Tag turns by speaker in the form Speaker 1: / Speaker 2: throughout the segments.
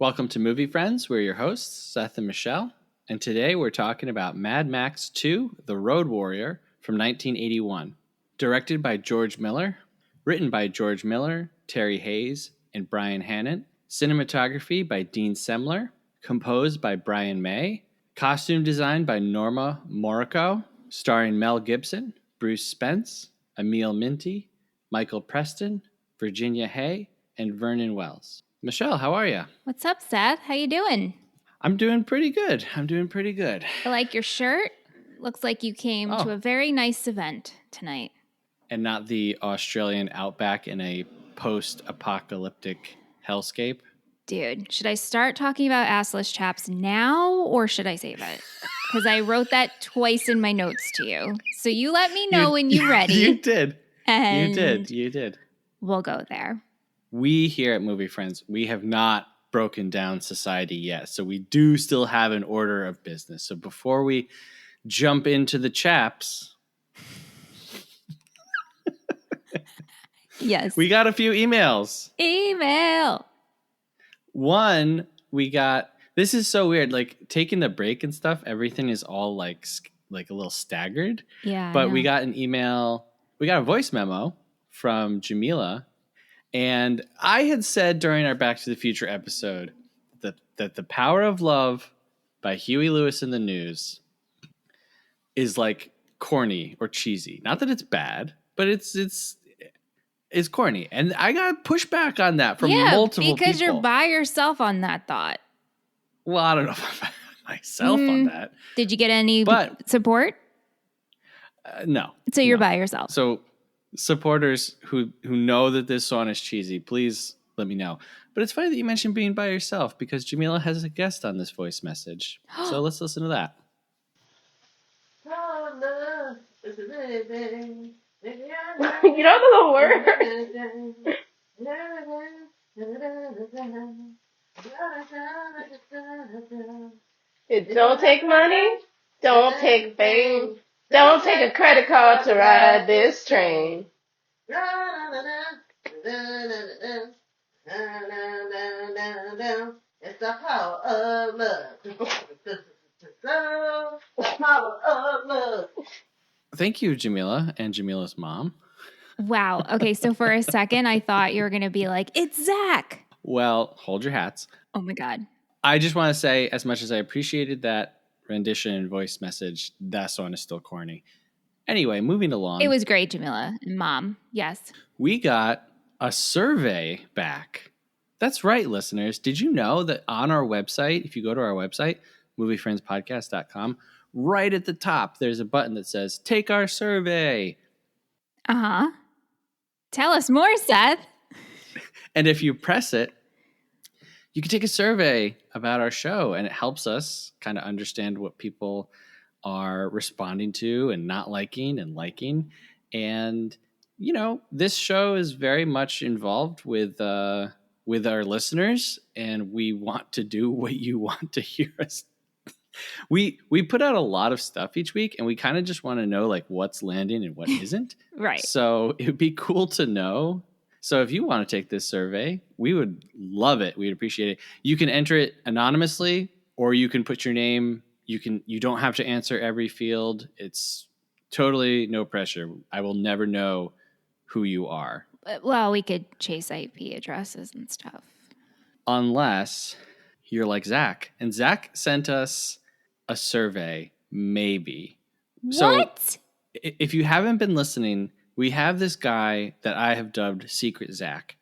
Speaker 1: Welcome to Movie Friends. We're your hosts, Seth and Michelle. And today we're talking about Mad Max 2, The Road Warrior from 1981. Directed by George Miller. Written by George Miller, Terry Hayes, and Brian Hannon. Cinematography by Dean Semler. Composed by Brian May. Costume design by Norma Morrico. Starring Mel Gibson, Bruce Spence, Emil Minty, Michael Preston, Virginia Hay, and Vernon Wells. Michelle, how are you?
Speaker 2: What's up, Seth? How you doing?
Speaker 1: I'm doing pretty good.
Speaker 2: I like your shirt. Looks like you came to a very nice event tonight.
Speaker 1: And not the Australian outback in a post-apocalyptic hellscape.
Speaker 2: Dude, should I start talking about assless chaps now or should I save it? Because I wrote that twice in my notes to you. So you let me know when you're ready.
Speaker 1: You did.
Speaker 2: And
Speaker 1: You did.
Speaker 2: We'll go there.
Speaker 1: We here at Movie Friends, we have not broken down society yet. So we do still have an order of business. So before we jump into the chaps...
Speaker 2: Yes.
Speaker 1: We got a few emails. One, we got... This is so weird. Like, taking the break and stuff, everything is all like a little staggered.
Speaker 2: Yeah.
Speaker 1: But we got an email... We got a voice memo from Jamila. And I had said during our Back to the Future episode that The Power of Love by Huey Lewis and the News is like corny or cheesy. Not that it's bad, but it's corny. And I got pushback on that from multiple people.
Speaker 2: Because you're by yourself on that thought.
Speaker 1: Well, I don't know if I'm by myself on that.
Speaker 2: Did you get any support?
Speaker 1: No.
Speaker 2: So you're by yourself.
Speaker 1: So supporters who know that this song is cheesy, please let me know. But it's funny that you mentioned being by yourself because Jamila has a guest on this voice message. So let's listen to that.
Speaker 3: You don't know the word. It don't take money, don't take fame, don't take a credit card to ride this train. It's the power of love. The power of love.
Speaker 1: Thank you, Jamila and Jamila's mom.
Speaker 2: Wow. Okay, so for a second, I thought you were going to be like, it's Zach.
Speaker 1: Well, hold your hats.
Speaker 2: Oh, my God.
Speaker 1: I just want to say, as much as I appreciated that rendition and voice message, that song is still corny. Anyway, moving along.
Speaker 2: It was great, Jamila and Mom. Yes.
Speaker 1: We got a survey back. That's right, listeners. Did you know that on our website, if you go to our website, moviefriendspodcast.com, right at the top, there's a button that says, take our survey.
Speaker 2: Uh-huh. Tell us more, Seth.
Speaker 1: And if you press it, you can take a survey about our show, and it helps us kind of understand what people are responding to and not liking and liking. And, you know, this show is very much involved with our listeners, and we want to do what you want to hear us. We put out a lot of stuff each week, and we kind of just want to know like what's landing and what isn't.
Speaker 2: Right.
Speaker 1: So it would be cool to know. So if you want to take this survey, we would love it. We'd appreciate it. You can enter it anonymously, or you can put your name. You don't have to answer every field. It's totally no pressure. I will never know who you are.
Speaker 2: Well, we could chase IP addresses and stuff.
Speaker 1: Unless you're like Zach. And Zach sent us a survey, maybe.
Speaker 2: What?
Speaker 1: So if you haven't been listening, we have this guy that I have dubbed Secret Zach.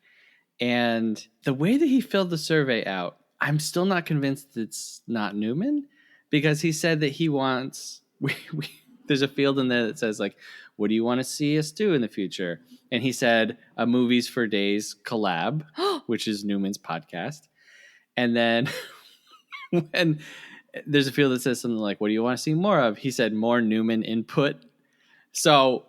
Speaker 1: And the way that he filled the survey out, I'm still not convinced it's not Newman, because he said that he wants... there's a field in there that says, like, what do you want to see us do in the future? And he said a Movies for Days collab, which is Newman's podcast. And then when there's a field that says something like, what do you want to see more of? He said more Newman input. So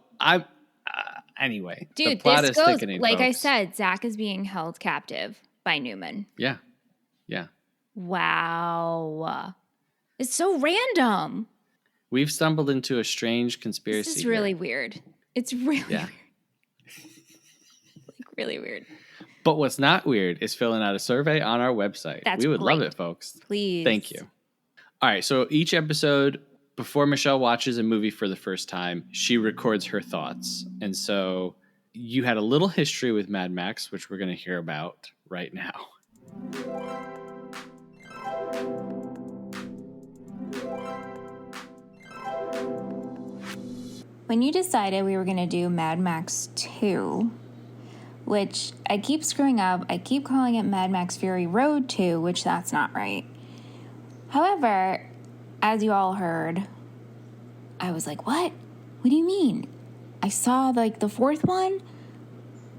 Speaker 1: anyway,
Speaker 2: dude,
Speaker 1: the plot
Speaker 2: this
Speaker 1: is
Speaker 2: goes,
Speaker 1: thickening,
Speaker 2: like
Speaker 1: folks.
Speaker 2: I said, Zach is being held captive by Newman.
Speaker 1: Yeah.
Speaker 2: Wow. It's so random.
Speaker 1: We've stumbled into a strange conspiracy.
Speaker 2: This is really weird. It's really weird. Like really weird.
Speaker 1: But what's not weird is filling out a survey on our website.
Speaker 2: That's
Speaker 1: We would love
Speaker 2: great.
Speaker 1: it, folks.
Speaker 2: Please.
Speaker 1: Thank you. All right, so each episode, before Michelle watches a movie for the first time, she records her thoughts. And so you had a little history with Mad Max, which we're going to hear about right now.
Speaker 2: When you decided we were going to do Mad Max 2, which I keep screwing up, I keep calling it Mad Max Fury Road 2, which that's not right. However, as you all heard, I was like, what? What do you mean? I saw like the fourth one,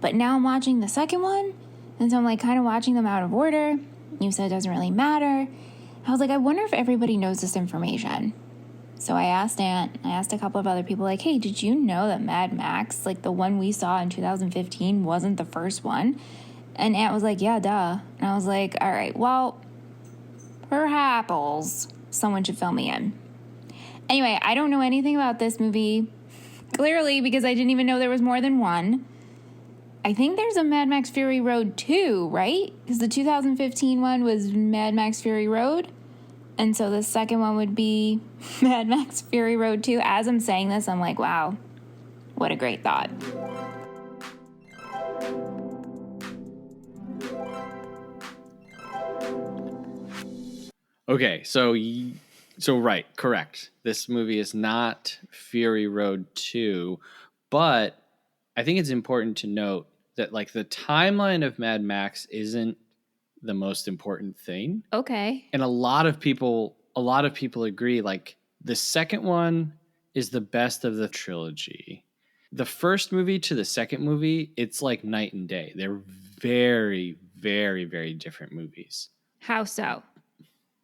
Speaker 2: but now I'm watching the second one, and so I'm like kind of watching them out of order. You said it doesn't really matter. I was like, I wonder if everybody knows this information. So I asked Aunt, I asked a couple of other people, like, hey, did you know that Mad Max, like the one we saw in 2015, wasn't the first one? And Aunt was like, yeah, duh. And I was like, all right, well, perhaps someone should fill me in. Anyway, I don't know anything about this movie, clearly, because I didn't even know there was more than one. I think there's a Mad Max Fury Road 2, right? Because the 2015 one was Mad Max Fury Road. And so the second one would be Mad Max Fury Road 2. As I'm saying this, I'm like, wow, what a great thought.
Speaker 1: Okay, so right, correct. This movie is not Fury Road 2, but I think it's important to note that like the timeline of Mad Max isn't the most important thing.
Speaker 2: Okay.
Speaker 1: And a lot of people agree like the second one is the best of the trilogy. The first movie to the second movie, it's like night and day. They're very, very, very different movies.
Speaker 2: How so?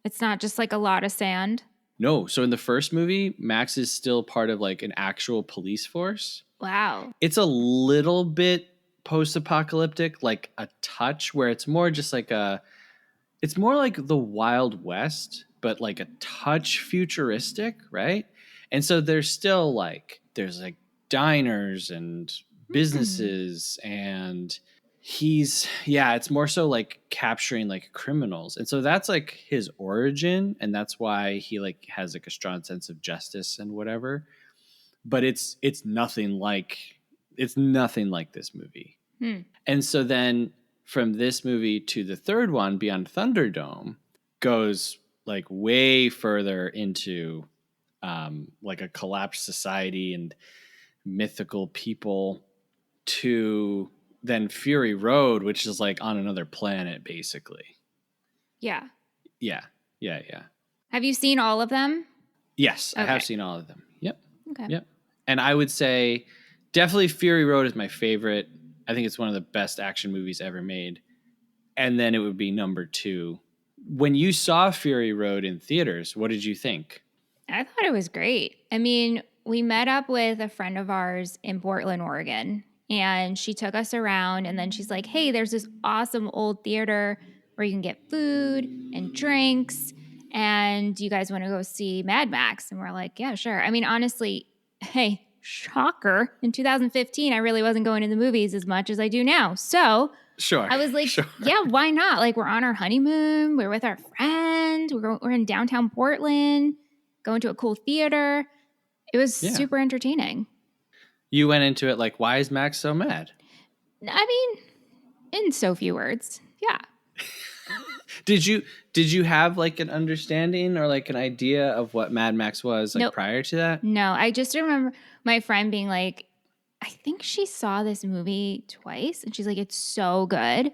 Speaker 2: It's not just like a lot of sand?
Speaker 1: No. So in the first movie, Max is still part of like an actual police force.
Speaker 2: Wow.
Speaker 1: It's a little bit post-apocalyptic, like a touch, where it's more just like it's more like the Wild West, but like a touch futuristic, right? And so there's like diners and businesses and it's more so like capturing like criminals. And so that's like his origin, and that's why he like has like a strong sense of justice and whatever. But it's nothing like this movie. And so then from this movie to the third one, Beyond Thunderdome, goes like way further into like a collapsed society and mythical people, to then Fury Road, which is like on another planet, basically.
Speaker 2: Yeah.
Speaker 1: Yeah.
Speaker 2: Have you seen all of them?
Speaker 1: Yes,
Speaker 2: Okay.
Speaker 1: I have seen all of them. Yep.
Speaker 2: Okay.
Speaker 1: Yep. And I would say definitely Fury Road is my favorite. I think it's one of the best action movies ever made. And then it would be number 2. When you saw Fury Road in theaters, what did you think?
Speaker 2: I thought it was great. I mean, we met up with a friend of ours in Portland, Oregon, and she took us around, and then she's like, hey, there's this awesome old theater where you can get food and drinks, and you guys want to go see Mad Max? And we're like, yeah, sure. I mean, honestly, hey, shocker, in 2015, I really wasn't going to the movies as much as I do now. So
Speaker 1: Sure.
Speaker 2: I was like,
Speaker 1: sure.
Speaker 2: yeah, why not? Like, we're on our honeymoon. We're with our friend. We're in downtown Portland, going to a cool theater. It was super entertaining.
Speaker 1: You went into it like, why is Max so mad?
Speaker 2: I mean, in so few words. Yeah.
Speaker 1: Did you have like an understanding or like an idea of what Mad Max was like
Speaker 2: Nope.
Speaker 1: prior to that?
Speaker 2: No, I just remember my friend being like, I think she saw this movie twice, and she's like, it's so good.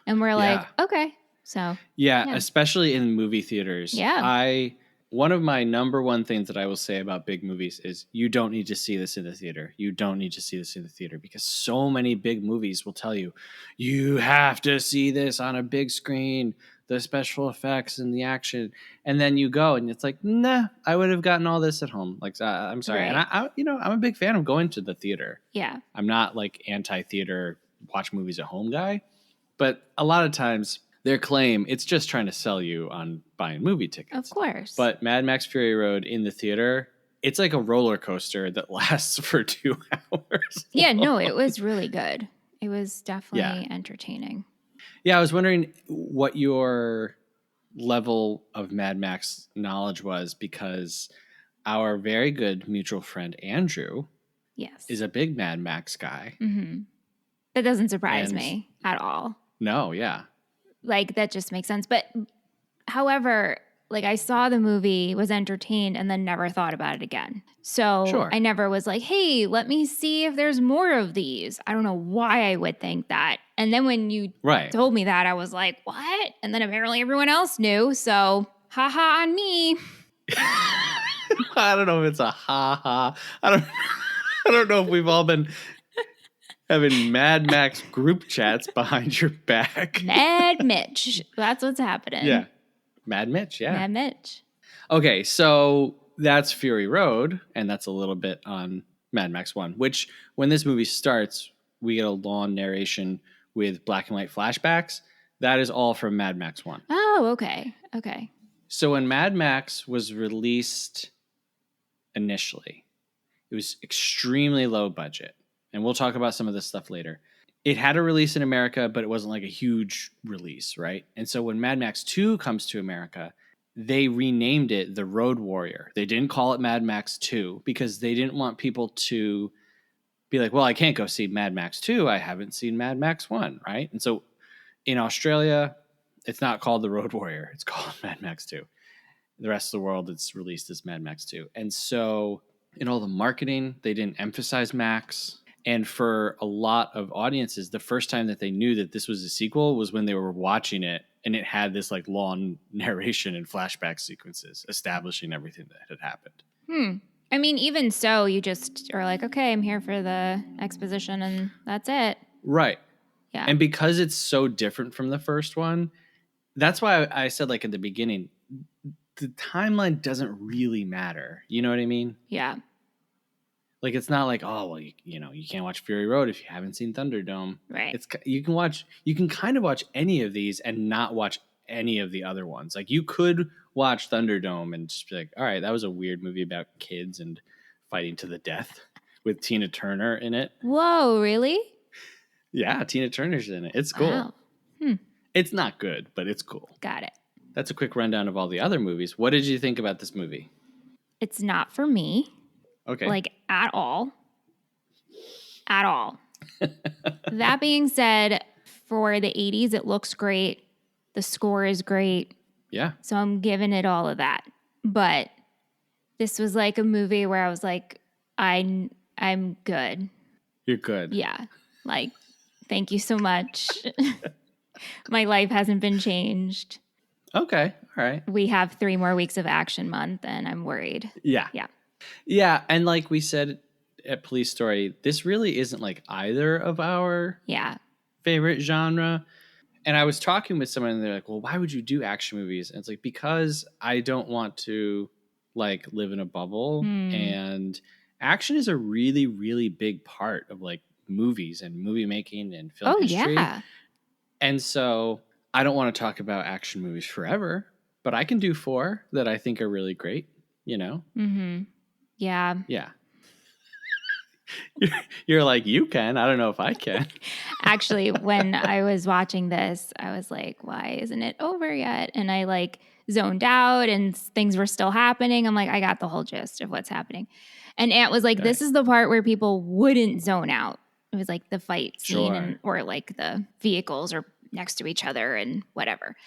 Speaker 2: And we're like, okay. So
Speaker 1: yeah, especially in movie theaters.
Speaker 2: Yeah.
Speaker 1: One of my number one things that I will say about big movies is you don't need to see this in the theater. You don't need to see this in the theater, because so many big movies will tell you, you have to see this on a big screen, the special effects and the action. And then you go and it's like, nah, I would have gotten all this at home. Like, I'm sorry.
Speaker 2: Right.
Speaker 1: And I'm a big fan of going to the theater.
Speaker 2: Yeah.
Speaker 1: I'm not like anti-theater, watch movies at home guy, but a lot of times their claim, it's just trying to sell you on buying movie tickets.
Speaker 2: Of course.
Speaker 1: But Mad Max Fury Road in the theater, it's like a roller coaster that lasts for 2 hours.
Speaker 2: Yeah, no, it was really good. It was definitely entertaining.
Speaker 1: Yeah, I was wondering what your level of Mad Max knowledge was because our very good mutual friend Andrew
Speaker 2: Yes.
Speaker 1: is a big Mad Max guy.
Speaker 2: Mm-hmm. That doesn't surprise
Speaker 1: And
Speaker 2: me at all.
Speaker 1: no, yeah.
Speaker 2: Like, that just makes sense. But however, like, I saw the movie, was entertained, and then never thought about it again. So
Speaker 1: Sure.
Speaker 2: I never was like, hey, let me see if there's more of these. I don't know why I would think that. And then when you
Speaker 1: Right.
Speaker 2: told me that, I was like, what? And then apparently everyone else knew. So, haha on me.
Speaker 1: I don't know if it's a ha. I don't know if we've all been having Mad Max group chats behind your back.
Speaker 2: Mad Mitch. That's what's happening.
Speaker 1: Yeah. Mad Mitch, yeah.
Speaker 2: Mad Mitch.
Speaker 1: Okay, so that's Fury Road, and that's a little bit on Mad Max 1, which when this movie starts, we get a long narration with black and white flashbacks. That is all from Mad Max 1.
Speaker 2: Oh, okay. Okay.
Speaker 1: So when Mad Max was released initially, it was extremely low budget. And we'll talk about some of this stuff later. It had a release in America, but it wasn't like a huge release, right? And so when Mad Max 2 comes to America, they renamed it The Road Warrior. They didn't call it Mad Max 2 because they didn't want people to be like, well, I can't go see Mad Max 2. I haven't seen Mad Max 1, right? And so in Australia, it's not called The Road Warrior. It's called Mad Max 2. The rest of the world, it's released as Mad Max 2. And so in all the marketing, they didn't emphasize Max. And for a lot of audiences, the first time that they knew that this was a sequel was when they were watching it and it had this like long narration and flashback sequences establishing everything that had happened.
Speaker 2: I mean, even so, you just are like, okay, I'm here for the exposition and that's it.
Speaker 1: Right.
Speaker 2: Yeah.
Speaker 1: And because it's so different from the first one, that's why I said like at the beginning, the timeline doesn't really matter. You know what I mean?
Speaker 2: Yeah.
Speaker 1: Like it's not like, oh well, you can't watch Fury Road if you haven't seen Thunderdome.
Speaker 2: Right.
Speaker 1: You can kind of watch any of these and not watch any of the other ones. Like you could watch Thunderdome and just be like, all right, that was a weird movie about kids and fighting to the death with Tina Turner in it.
Speaker 2: Whoa, really?
Speaker 1: Yeah, Tina Turner's in it. It's cool.
Speaker 2: Wow.
Speaker 1: It's not good, but it's cool.
Speaker 2: Got it.
Speaker 1: That's a quick rundown of all the other movies. What did you think about this movie?
Speaker 2: It's not for me.
Speaker 1: Okay.
Speaker 2: Like, at all. At all. That being said, for the 80s, it looks great. The score is great.
Speaker 1: Yeah.
Speaker 2: So I'm giving it all of that. But this was like a movie where I was like, I'm good.
Speaker 1: You're good.
Speaker 2: Yeah. Like, thank you so much. My life hasn't been changed.
Speaker 1: Okay. All right.
Speaker 2: We have 3 more weeks of Action Month, and I'm worried.
Speaker 1: Yeah.
Speaker 2: Yeah.
Speaker 1: Yeah. And like we said at Police Story, this really isn't like either of our favorite genre. And I was talking with someone and they're like, well, why would you do action movies? And it's like, because I don't want to like live in a bubble. And action is a really, really big part of like movies and movie making and film history.
Speaker 2: Yeah.
Speaker 1: And so I don't want to talk about action movies forever, but I can do 4 that I think are really great, you know?
Speaker 2: Mm-hmm. Yeah.
Speaker 1: Yeah. You're like, you can. I don't know if I can.
Speaker 2: Actually, when I was watching this, I was like, why isn't it over yet? And I like zoned out and things were still happening. I'm like, I got the whole gist of what's happening. And Ant was like, this is the part where people wouldn't zone out. It was like the fight scene or like the vehicles are next to each other and whatever.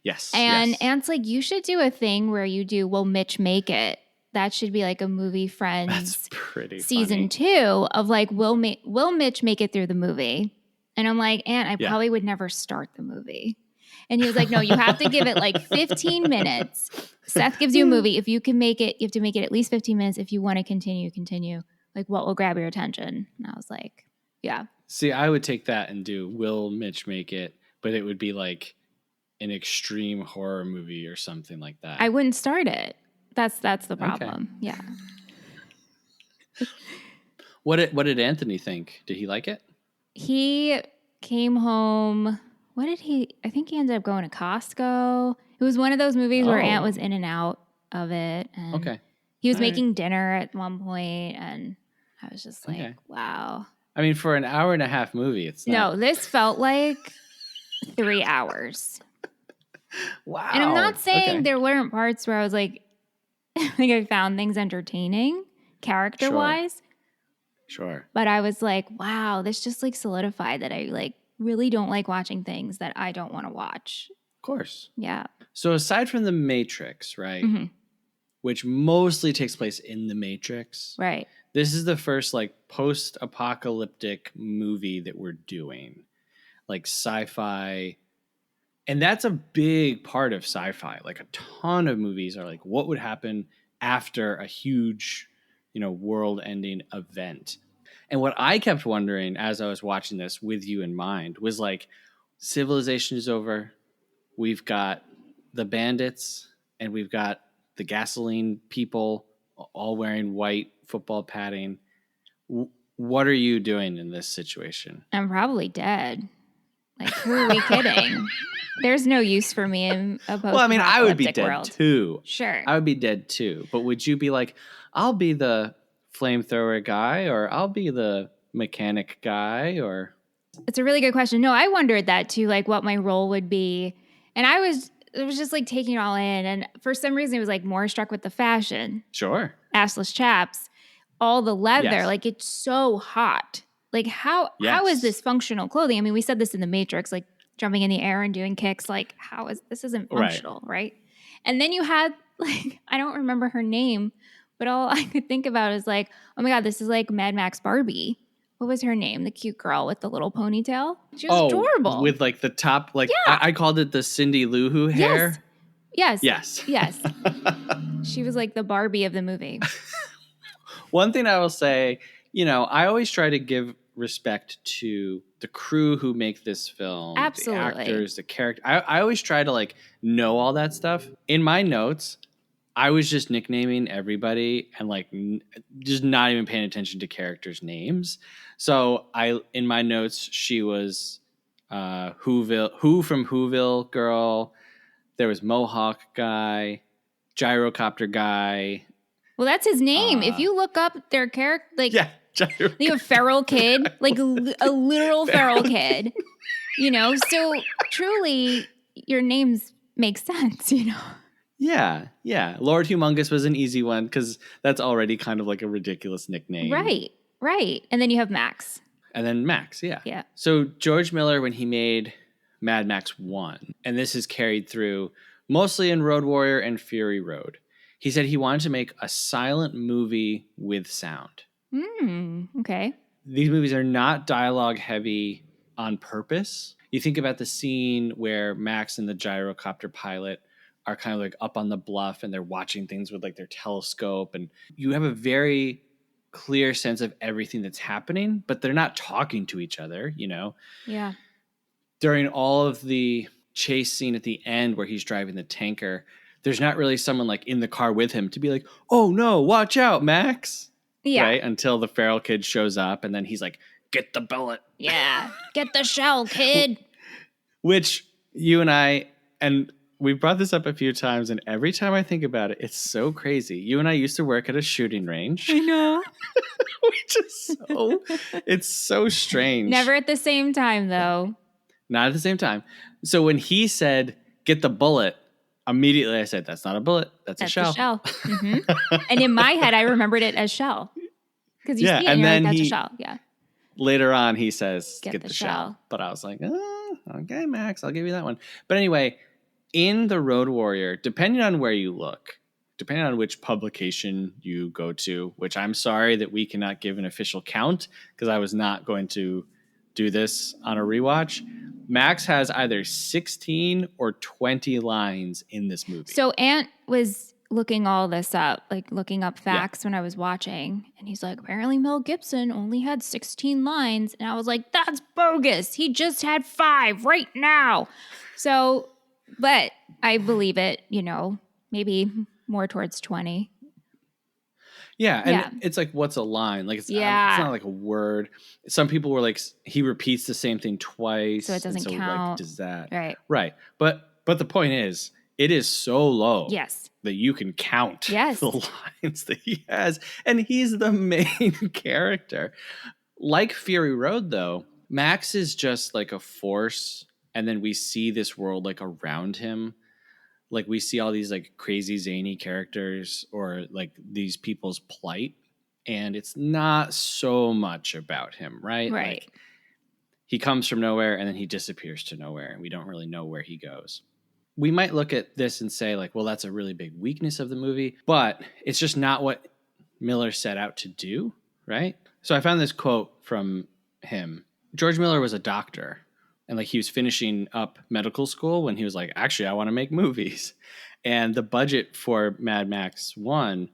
Speaker 1: Yes.
Speaker 2: And Ant's like, you should do a thing where you do, will Mitch make it? That should be like a movie Friends
Speaker 1: That's pretty
Speaker 2: season
Speaker 1: funny.
Speaker 2: 2 of like, will Mitch make it through the movie? And I'm like, Ant, I probably would never start the movie. And he was like, no, you have to give it like 15 minutes. Seth gives you a movie. If you can make it, you have to make it at least 15 minutes. If you want to continue. Like, what will grab your attention? And I was like, yeah.
Speaker 1: See, I would take that and do will Mitch make it, but it would be like an extreme horror movie or something like that.
Speaker 2: I wouldn't start it. That's the problem. Okay. Yeah.
Speaker 1: What did Anthony think? Did he like it?
Speaker 2: He came home. I think he ended up going to Costco. It was one of those movies where Ant was in and out of it. And he was making dinner at one point, and I was just like, wow.
Speaker 1: I mean, for an hour and a half movie, it's not.
Speaker 2: No, this felt like 3 hours.
Speaker 1: Wow.
Speaker 2: And I'm not saying
Speaker 1: Okay.
Speaker 2: there weren't parts where I was like, I think I found things entertaining character-wise.
Speaker 1: Sure.
Speaker 2: But I was like, wow, this just like solidified that I like really don't like watching things that I don't want to watch.
Speaker 1: Of course.
Speaker 2: Yeah.
Speaker 1: So aside from the Matrix, right,
Speaker 2: Mm-hmm.
Speaker 1: which mostly takes place in the Matrix,
Speaker 2: Right.
Speaker 1: this is the first like post-apocalyptic movie that we're doing, like sci-fi. And that's a big part of sci-fi. Like a ton of movies are like, what would happen after a huge, world-ending event? And what I kept wondering as I was watching this with you in mind was like, civilization is over. We've got the bandits and we've got the gasoline people all wearing white football padding. What are you doing in this situation?
Speaker 2: I'm probably dead. Like, who are we kidding? There's no use for me in a post-apocalyptic
Speaker 1: Well, I mean, I would be dead
Speaker 2: world.
Speaker 1: too.
Speaker 2: Sure.
Speaker 1: I would be dead too. But would you be like, I'll be the flamethrower guy, or I'll be the mechanic guy, or?
Speaker 2: It's a really good question. No, I wondered that too, like what my role would be. And it was just like taking it all in. And for some reason, it was like more struck with the fashion.
Speaker 1: Sure.
Speaker 2: Assless chaps, all the leather,
Speaker 1: Yes.
Speaker 2: like it's so hot. Like how is
Speaker 1: Yes.
Speaker 2: this functional clothing? I mean, we said this in the Matrix, like jumping in the air and doing kicks. Like this isn't functional, right? And then you had like, I don't remember her name, but all I could think about is like, oh my God, this is like Mad Max Barbie. What was her name? The cute girl with the little ponytail. She was adorable.
Speaker 1: With like the top, like I called it the Cindy Lou Who hair.
Speaker 2: Yes.
Speaker 1: Yes.
Speaker 2: She was like the Barbie of the movie.
Speaker 1: One thing I will say, I always try to give respect to the crew who make this film,
Speaker 2: Absolutely.
Speaker 1: the actors, the character. I always try to like know all that stuff. In my notes, I was just nicknaming everybody and like just not even paying attention to characters' names. So in my notes, she was Who from Whoville girl. There was Mohawk guy, gyrocopter guy.
Speaker 2: Well, that's his name. If you look up their character, like they have feral kid, like a literal feral kid, So truly, your names make sense,
Speaker 1: Yeah. Lord Humongous was an easy one because that's already kind of like a ridiculous nickname.
Speaker 2: Right. And then you have Max.
Speaker 1: And then Max, yeah.
Speaker 2: Yeah.
Speaker 1: So George Miller, when he made Mad Max 1, and this is carried through mostly in Road Warrior and Fury Road, he said he wanted to make a silent movie with sound.
Speaker 2: Okay.
Speaker 1: These movies are not dialogue heavy on purpose. You think about the scene where Max and the gyrocopter pilot are kind of like up on the bluff and they're watching things with like their telescope, and you have a very clear sense of everything that's happening, but they're not talking to each other,
Speaker 2: Yeah.
Speaker 1: During all of the chase scene at the end where he's driving the tanker, there's not really someone like in the car with him to be like, oh no, watch out, Max.
Speaker 2: Yeah.
Speaker 1: Right? Until the feral kid shows up and then he's like, get the bullet.
Speaker 2: Yeah. Get the shell, kid.
Speaker 1: Which you and we brought this up a few times, and every time I think about it, it's so crazy. You and I used to work at a shooting range.
Speaker 2: I know.
Speaker 1: Which is it's so strange.
Speaker 2: Never at the same time, though.
Speaker 1: Not at the same time. So when he said, get the bullet, immediately I said, that's not a bullet. That's a shell.
Speaker 2: Mm-hmm. And in my head, I remembered it as shell. Because you see it and you're like, that's a shell. Yeah.
Speaker 1: Later on, he says, get the
Speaker 2: shell.
Speaker 1: But I was like, oh, okay, Max, I'll give you that one. But anyway, in the Road Warrior, depending on where you look, depending on which publication you go to, which I'm sorry that we cannot give an official count because I was not going to do this on a rewatch, Max has either 16 or 20 lines in this movie.
Speaker 2: So Ant was looking all this up, like looking up facts when I was watching. And he's like, apparently Mel Gibson only had 16 lines. And I was like, that's bogus. He just had 5 right now. So, but I believe it, maybe more towards 20.
Speaker 1: Yeah, and it's like, what's a line? Like, it's not like a word. Some people were like, he repeats the same thing twice,
Speaker 2: so it doesn't count.
Speaker 1: Like, does that
Speaker 2: right?
Speaker 1: But the point is, it is so low, that you can count the lines that he has, and he's the main character. Like Fury Road, though, Max is just like a force and then we see this world like around him. Like we see all these like crazy zany characters or like these people's plight, and it's not so much about him, right?
Speaker 2: Right.
Speaker 1: Like he comes from nowhere and then he disappears to nowhere, and we don't really know where he goes. We might look at this and say like, well, that's a really big weakness of the movie, but it's just not what Miller set out to do, right? So I found this quote from him. George Miller was a doctor, and like he was finishing up medical school when he was like, actually, I want to make movies. And the budget for Mad Max 1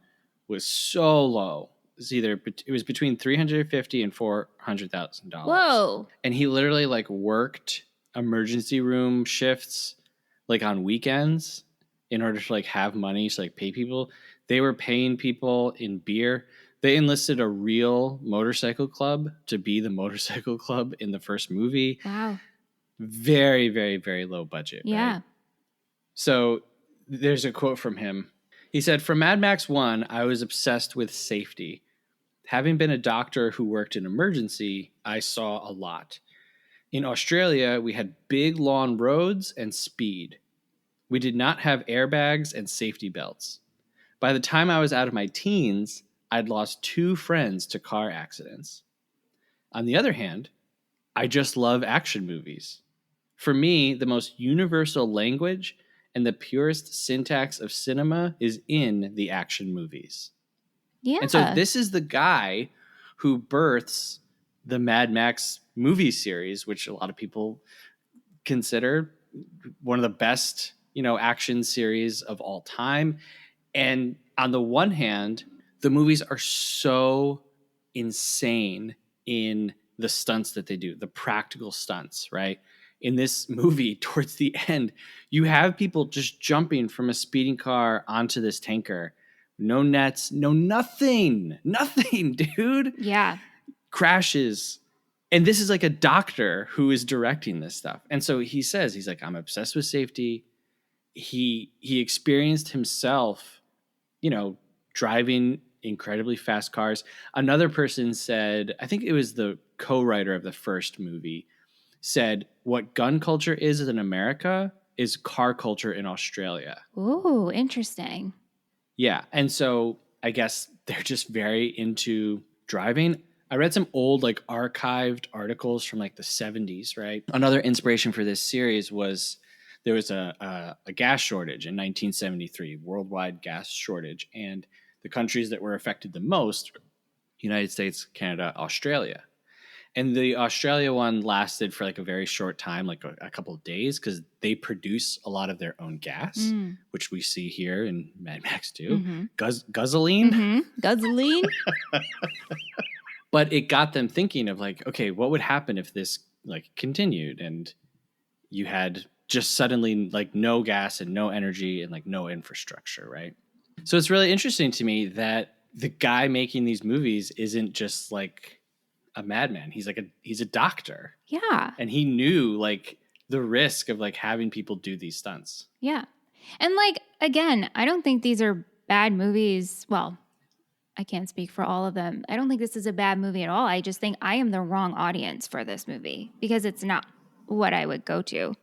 Speaker 1: was so low. It was between $350,000 and $400,000.
Speaker 2: Whoa.
Speaker 1: And he literally like worked emergency room shifts like on weekends in order to like have money to like pay people. They were paying people in beer. They enlisted a real motorcycle club to be the motorcycle club in the first movie.
Speaker 2: Wow.
Speaker 1: Very, very, very low budget.
Speaker 2: Yeah.
Speaker 1: Right? So there's a quote from him. He said, "For Mad Max 1, I was obsessed with safety. Having been a doctor who worked in emergency, I saw a lot. In Australia, we had big long roads and speed. We did not have airbags and safety belts. By the time I was out of my teens, I'd lost 2 friends to car accidents. On the other hand, I just love action movies. For me, the most universal language and the purest syntax of cinema is in the action movies."
Speaker 2: Yeah.
Speaker 1: And so this is the guy who births the Mad Max movie series, which a lot of people consider one of the best, action series of all time. And on the one hand, the movies are so insane in the stunts that they do, the practical stunts, right? In this movie, towards the end, you have people just jumping from a speeding car onto this tanker. No nets, no nothing, dude.
Speaker 2: Yeah.
Speaker 1: Crashes. And this is like a doctor who is directing this stuff. And so he says, he's like, I'm obsessed with safety. He experienced himself, driving incredibly fast cars. Another person said, I think it was the co-writer of the first movie, said what gun culture is in America is car culture in Australia.
Speaker 2: Ooh, interesting.
Speaker 1: Yeah. And so I guess they're just very into driving. I read some old like archived articles from like the 70s, right? Another inspiration for this series was there was a gas shortage in 1973, worldwide gas shortage. And the countries that were affected the most, United States, Canada, Australia. And the Australia one lasted for like a very short time, like a couple of days, because they produce a lot of their own gas, which we see here in Mad Max 2.
Speaker 2: Mm-hmm.
Speaker 1: Guzzoline.
Speaker 2: Mm-hmm. Guzzoline.
Speaker 1: But it got them thinking of like, okay, what would happen if this like continued and you had just suddenly like no gas and no energy and like no infrastructure, right? So it's really interesting to me that the guy making these movies isn't just like a madman. He's a doctor.
Speaker 2: Yeah.
Speaker 1: And he knew like the risk of like having people do these stunts.
Speaker 2: Yeah. And like, again, I don't think these are bad movies. Well, I can't speak for all of them. I don't think this is a bad movie at all. I just think I am the wrong audience for this movie because it's not what I would go to.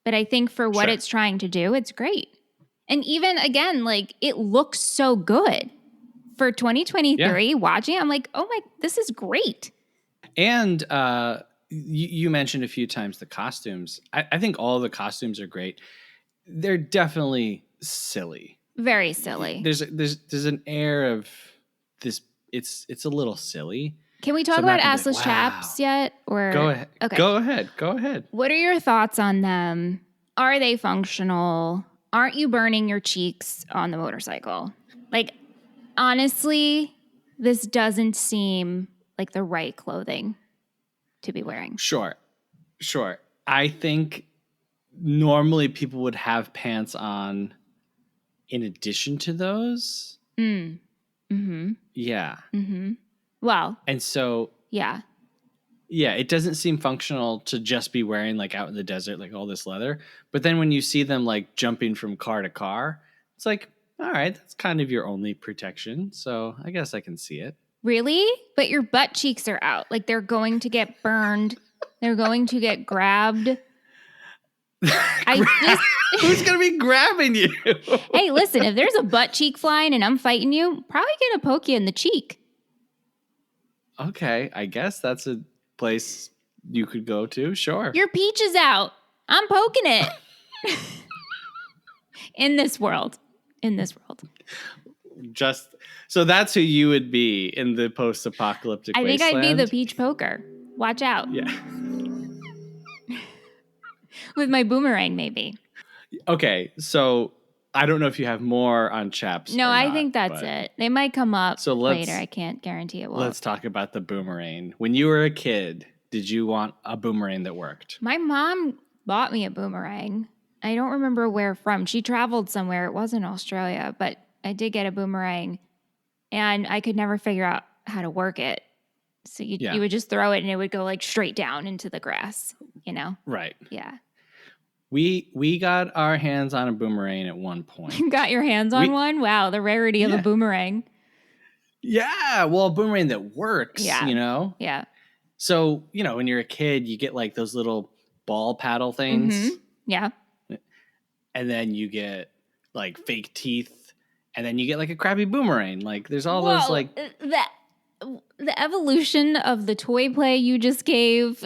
Speaker 2: But I think for what it's trying to do, it's great. And even again, like it looks so good for 2023 watching. I'm like, oh my, this is great.
Speaker 1: And you mentioned a few times the costumes. I think all the costumes are great. They're definitely silly.
Speaker 2: Very silly.
Speaker 1: There's an air of this. It's a little silly.
Speaker 2: Can we talk about assless chaps yet? Or
Speaker 1: go ahead.
Speaker 2: Okay.
Speaker 1: Go ahead.
Speaker 2: What are your thoughts on them? Are they functional? Aren't you burning your cheeks on the motorcycle? Like, honestly, this doesn't seem like the right clothing to be wearing.
Speaker 1: Sure. I think normally people would have pants on in addition to those.
Speaker 2: Mm-hmm.
Speaker 1: Yeah.
Speaker 2: Mm-hmm. Well.
Speaker 1: And so.
Speaker 2: Yeah.
Speaker 1: Yeah, it doesn't seem functional to just be wearing like out in the desert, like all this leather. But then when you see them like jumping from car to car, it's like, all right, that's kind of your only protection. So I guess I can see it.
Speaker 2: Really? But your butt cheeks are out. Like they're going to get burned. They're going to get grabbed.
Speaker 1: Who's going to be grabbing you?
Speaker 2: Hey, listen, if there's a butt cheek flying and I'm fighting you, probably going to poke you in the cheek.
Speaker 1: Okay, I guess that's a place you could go to. Sure.
Speaker 2: Your peach is out. I'm poking it. In this world.
Speaker 1: Just so that's who you would be in the post-apocalyptic
Speaker 2: I think
Speaker 1: wasteland.
Speaker 2: I'd be the peach poker. Watch out.
Speaker 1: Yeah.
Speaker 2: With my boomerang, maybe.
Speaker 1: Okay, so I don't know if you have more on chaps.
Speaker 2: No,
Speaker 1: or
Speaker 2: I
Speaker 1: not,
Speaker 2: think that's it. They might come up later. I can't guarantee it will.
Speaker 1: Let's talk about the boomerang. When you were a kid, did you want a boomerang that worked?
Speaker 2: My mom bought me a boomerang. I don't remember where from. She traveled somewhere. It wasn't Australia, but I did get a boomerang, and I could never figure out how to work it. So you would just throw it, and it would go like straight down into the grass, you know?
Speaker 1: Right.
Speaker 2: Yeah.
Speaker 1: We got our hands on a boomerang at one point.
Speaker 2: You got your hands on one? Wow, the rarity of a boomerang.
Speaker 1: Yeah, well, a boomerang that works, you know?
Speaker 2: Yeah.
Speaker 1: So, you know, when you're a kid, you get like those little ball paddle things.
Speaker 2: Mm-hmm. Yeah.
Speaker 1: And then you get like fake teeth. And then you get like a crappy boomerang. Like there's all those like...
Speaker 2: The evolution of the toy play you just gave,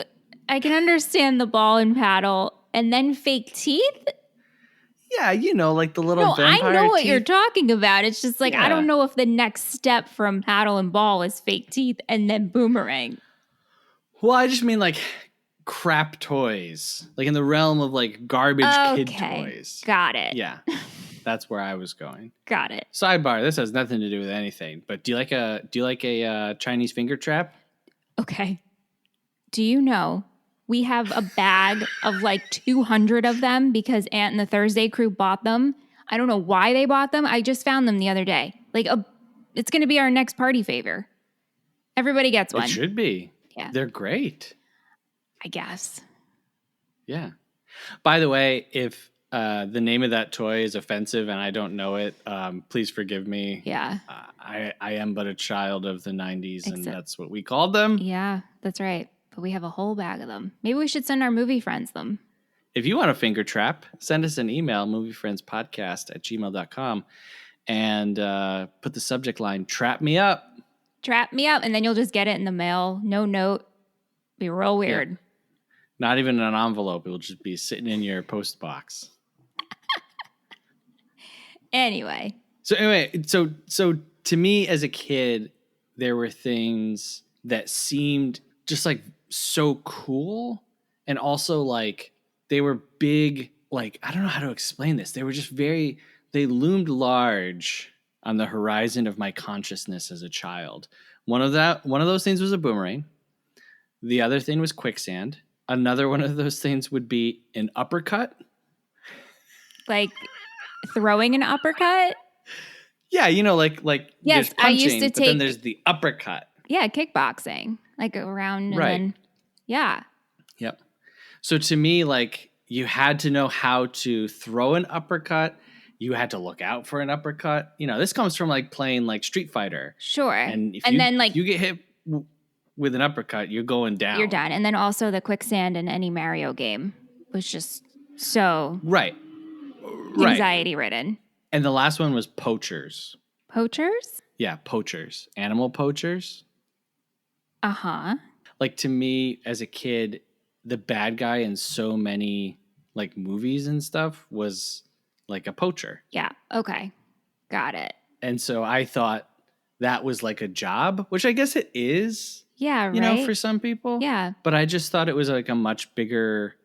Speaker 2: I can understand the ball and paddle. And then fake teeth?
Speaker 1: Yeah, you know, like the little vampire
Speaker 2: I know what
Speaker 1: teeth.
Speaker 2: you're talking about. It's just like, I don't know if the next step from paddle and ball is fake teeth and then boomerang.
Speaker 1: Well, I just mean like crap toys. Like in the realm of like garbage kid toys.
Speaker 2: Got it.
Speaker 1: Yeah, that's where I was going.
Speaker 2: Got it.
Speaker 1: Sidebar, this has nothing to do with anything. But do you like a Chinese finger trap?
Speaker 2: Okay. Do you know... We have a bag of like 200 of them because Ant and the Thursday crew bought them. I don't know why they bought them. I just found them the other day. It's going to be our next party favor. Everybody gets one.
Speaker 1: It should be.
Speaker 2: Yeah.
Speaker 1: They're great.
Speaker 2: I guess.
Speaker 1: Yeah. By the way, if the name of that toy is offensive and I don't know it, please forgive me.
Speaker 2: Yeah.
Speaker 1: I am but a child of the 90s, and that's what we called them.
Speaker 2: Yeah, that's right. But we have a whole bag of them. Maybe we should send our movie friends them.
Speaker 1: If you want a finger trap, send us an email, moviefriendspodcast@gmail.com, and put the subject line, Trap Me Up.
Speaker 2: Trap me up, and then you'll just get it in the mail. No note. Be real weird.
Speaker 1: Yeah. Not even an envelope. It will just be sitting in your post box.
Speaker 2: Anyway,
Speaker 1: so to me as a kid, there were things that seemed just like so cool, and also like they were big. Like, I don't know how to explain this. They were just they loomed large on the horizon of my consciousness as a child. One of those things was a boomerang. The other thing was quicksand. Another one of those things would be an uppercut.
Speaker 2: Like throwing an uppercut?
Speaker 1: Yeah, you know, like
Speaker 2: yes,
Speaker 1: there's punching,
Speaker 2: I used to
Speaker 1: but then there's the uppercut.
Speaker 2: Yeah, kickboxing. Like around and then yeah.
Speaker 1: Yep. So to me, like, you had to know how to throw an uppercut. You had to look out for an uppercut. You know, this comes from like playing like Street Fighter.
Speaker 2: Sure.
Speaker 1: And
Speaker 2: then like
Speaker 1: you get hit with an uppercut, you're going down.
Speaker 2: You're done. And then also the quicksand in any Mario game was just so anxiety ridden.
Speaker 1: And the last one was poachers.
Speaker 2: Poachers?
Speaker 1: Yeah, poachers. Animal poachers.
Speaker 2: Uh-huh.
Speaker 1: Like, to me as a kid, the bad guy in so many like movies and stuff was like a poacher.
Speaker 2: Yeah. Okay. Got it.
Speaker 1: And so I thought that was like a job, which I guess it is.
Speaker 2: Yeah, right.
Speaker 1: You know, for some people.
Speaker 2: Yeah.
Speaker 1: But I just thought it was like a much bigger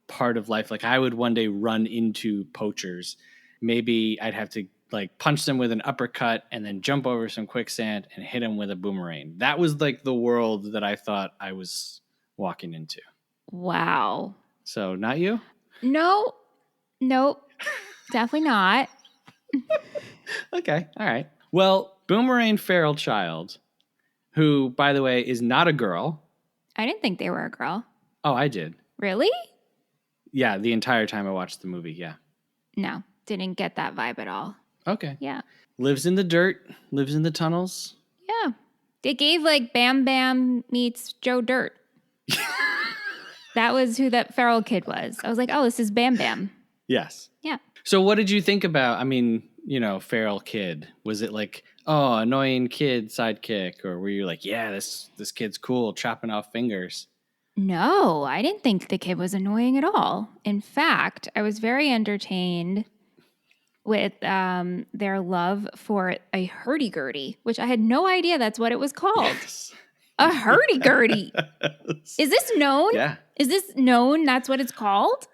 Speaker 1: part of life. Like, I would one day run into poachers. Maybe I'd have to like punch them with an uppercut and then jump over some quicksand and hit them with a boomerang. That was like the world that I thought I was walking into.
Speaker 2: Wow.
Speaker 1: So not you?
Speaker 2: No. Nope. Definitely not.
Speaker 1: Okay. All right. Well, Boomerang Feral Child, who, by the way, is not a girl.
Speaker 2: I didn't think they were a girl.
Speaker 1: Oh, I did.
Speaker 2: Really?
Speaker 1: Yeah, the entire time I watched the movie, yeah.
Speaker 2: No, didn't get that vibe at all.
Speaker 1: Okay.
Speaker 2: Yeah.
Speaker 1: Lives in the dirt, lives in the tunnels.
Speaker 2: Yeah. They gave like Bam Bam meets Joe Dirt. That was who that feral kid was. I was like, oh, this is Bam Bam.
Speaker 1: Yes.
Speaker 2: Yeah.
Speaker 1: So what did you think about, I mean, feral kid? Was it like, oh, annoying kid sidekick? Or were you like, yeah, this kid's cool, chopping off fingers?
Speaker 2: No, I didn't think the kid was annoying at all. In fact, I was very entertained with their love for a hurdy-gurdy, which I had no idea that's what it was called.
Speaker 1: Yes.
Speaker 2: A hurdy-gurdy.
Speaker 1: Yes.
Speaker 2: Is this known?
Speaker 1: Yeah.
Speaker 2: Is this known that's what it's called?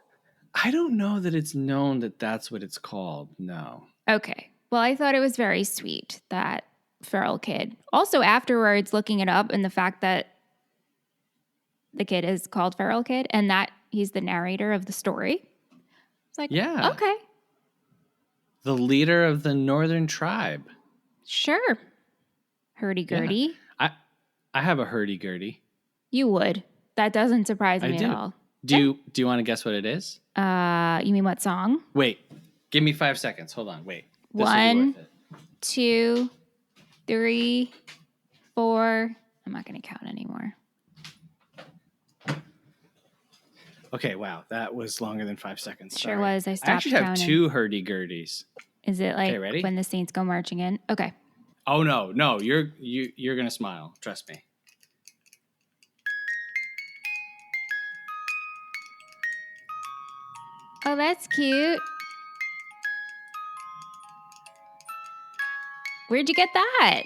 Speaker 1: I don't know that it's known that that's what it's called. No.
Speaker 2: Okay. Well, I thought it was very sweet, that feral kid. Also, afterwards, looking it up and the fact that the kid is called Feral Kid and that he's the narrator of the story. It's like,
Speaker 1: Yeah.
Speaker 2: okay.
Speaker 1: The leader of the northern tribe.
Speaker 2: Sure. Hurdy-gurdy.
Speaker 1: Yeah. I have a hurdy-gurdy.
Speaker 2: You would. That doesn't surprise me
Speaker 1: do.
Speaker 2: at all.
Speaker 1: Do you want to guess what it is?
Speaker 2: You mean what song?
Speaker 1: Wait. Give me 5 seconds. Hold on. Wait. This will be
Speaker 2: 1,
Speaker 1: worth it.
Speaker 2: 2, 3, 4. I'm not going to count anymore.
Speaker 1: Okay, wow. That was longer than 5 seconds.
Speaker 2: Sure
Speaker 1: Sorry.
Speaker 2: was. I stopped
Speaker 1: I actually have
Speaker 2: counting.
Speaker 1: 2 hurdy-gurdies.
Speaker 2: Is it like
Speaker 1: ready?
Speaker 2: when the saints go marching in? Okay.
Speaker 1: Oh, no. You're going to smile. Trust me.
Speaker 2: Oh, that's cute. Where'd you get that?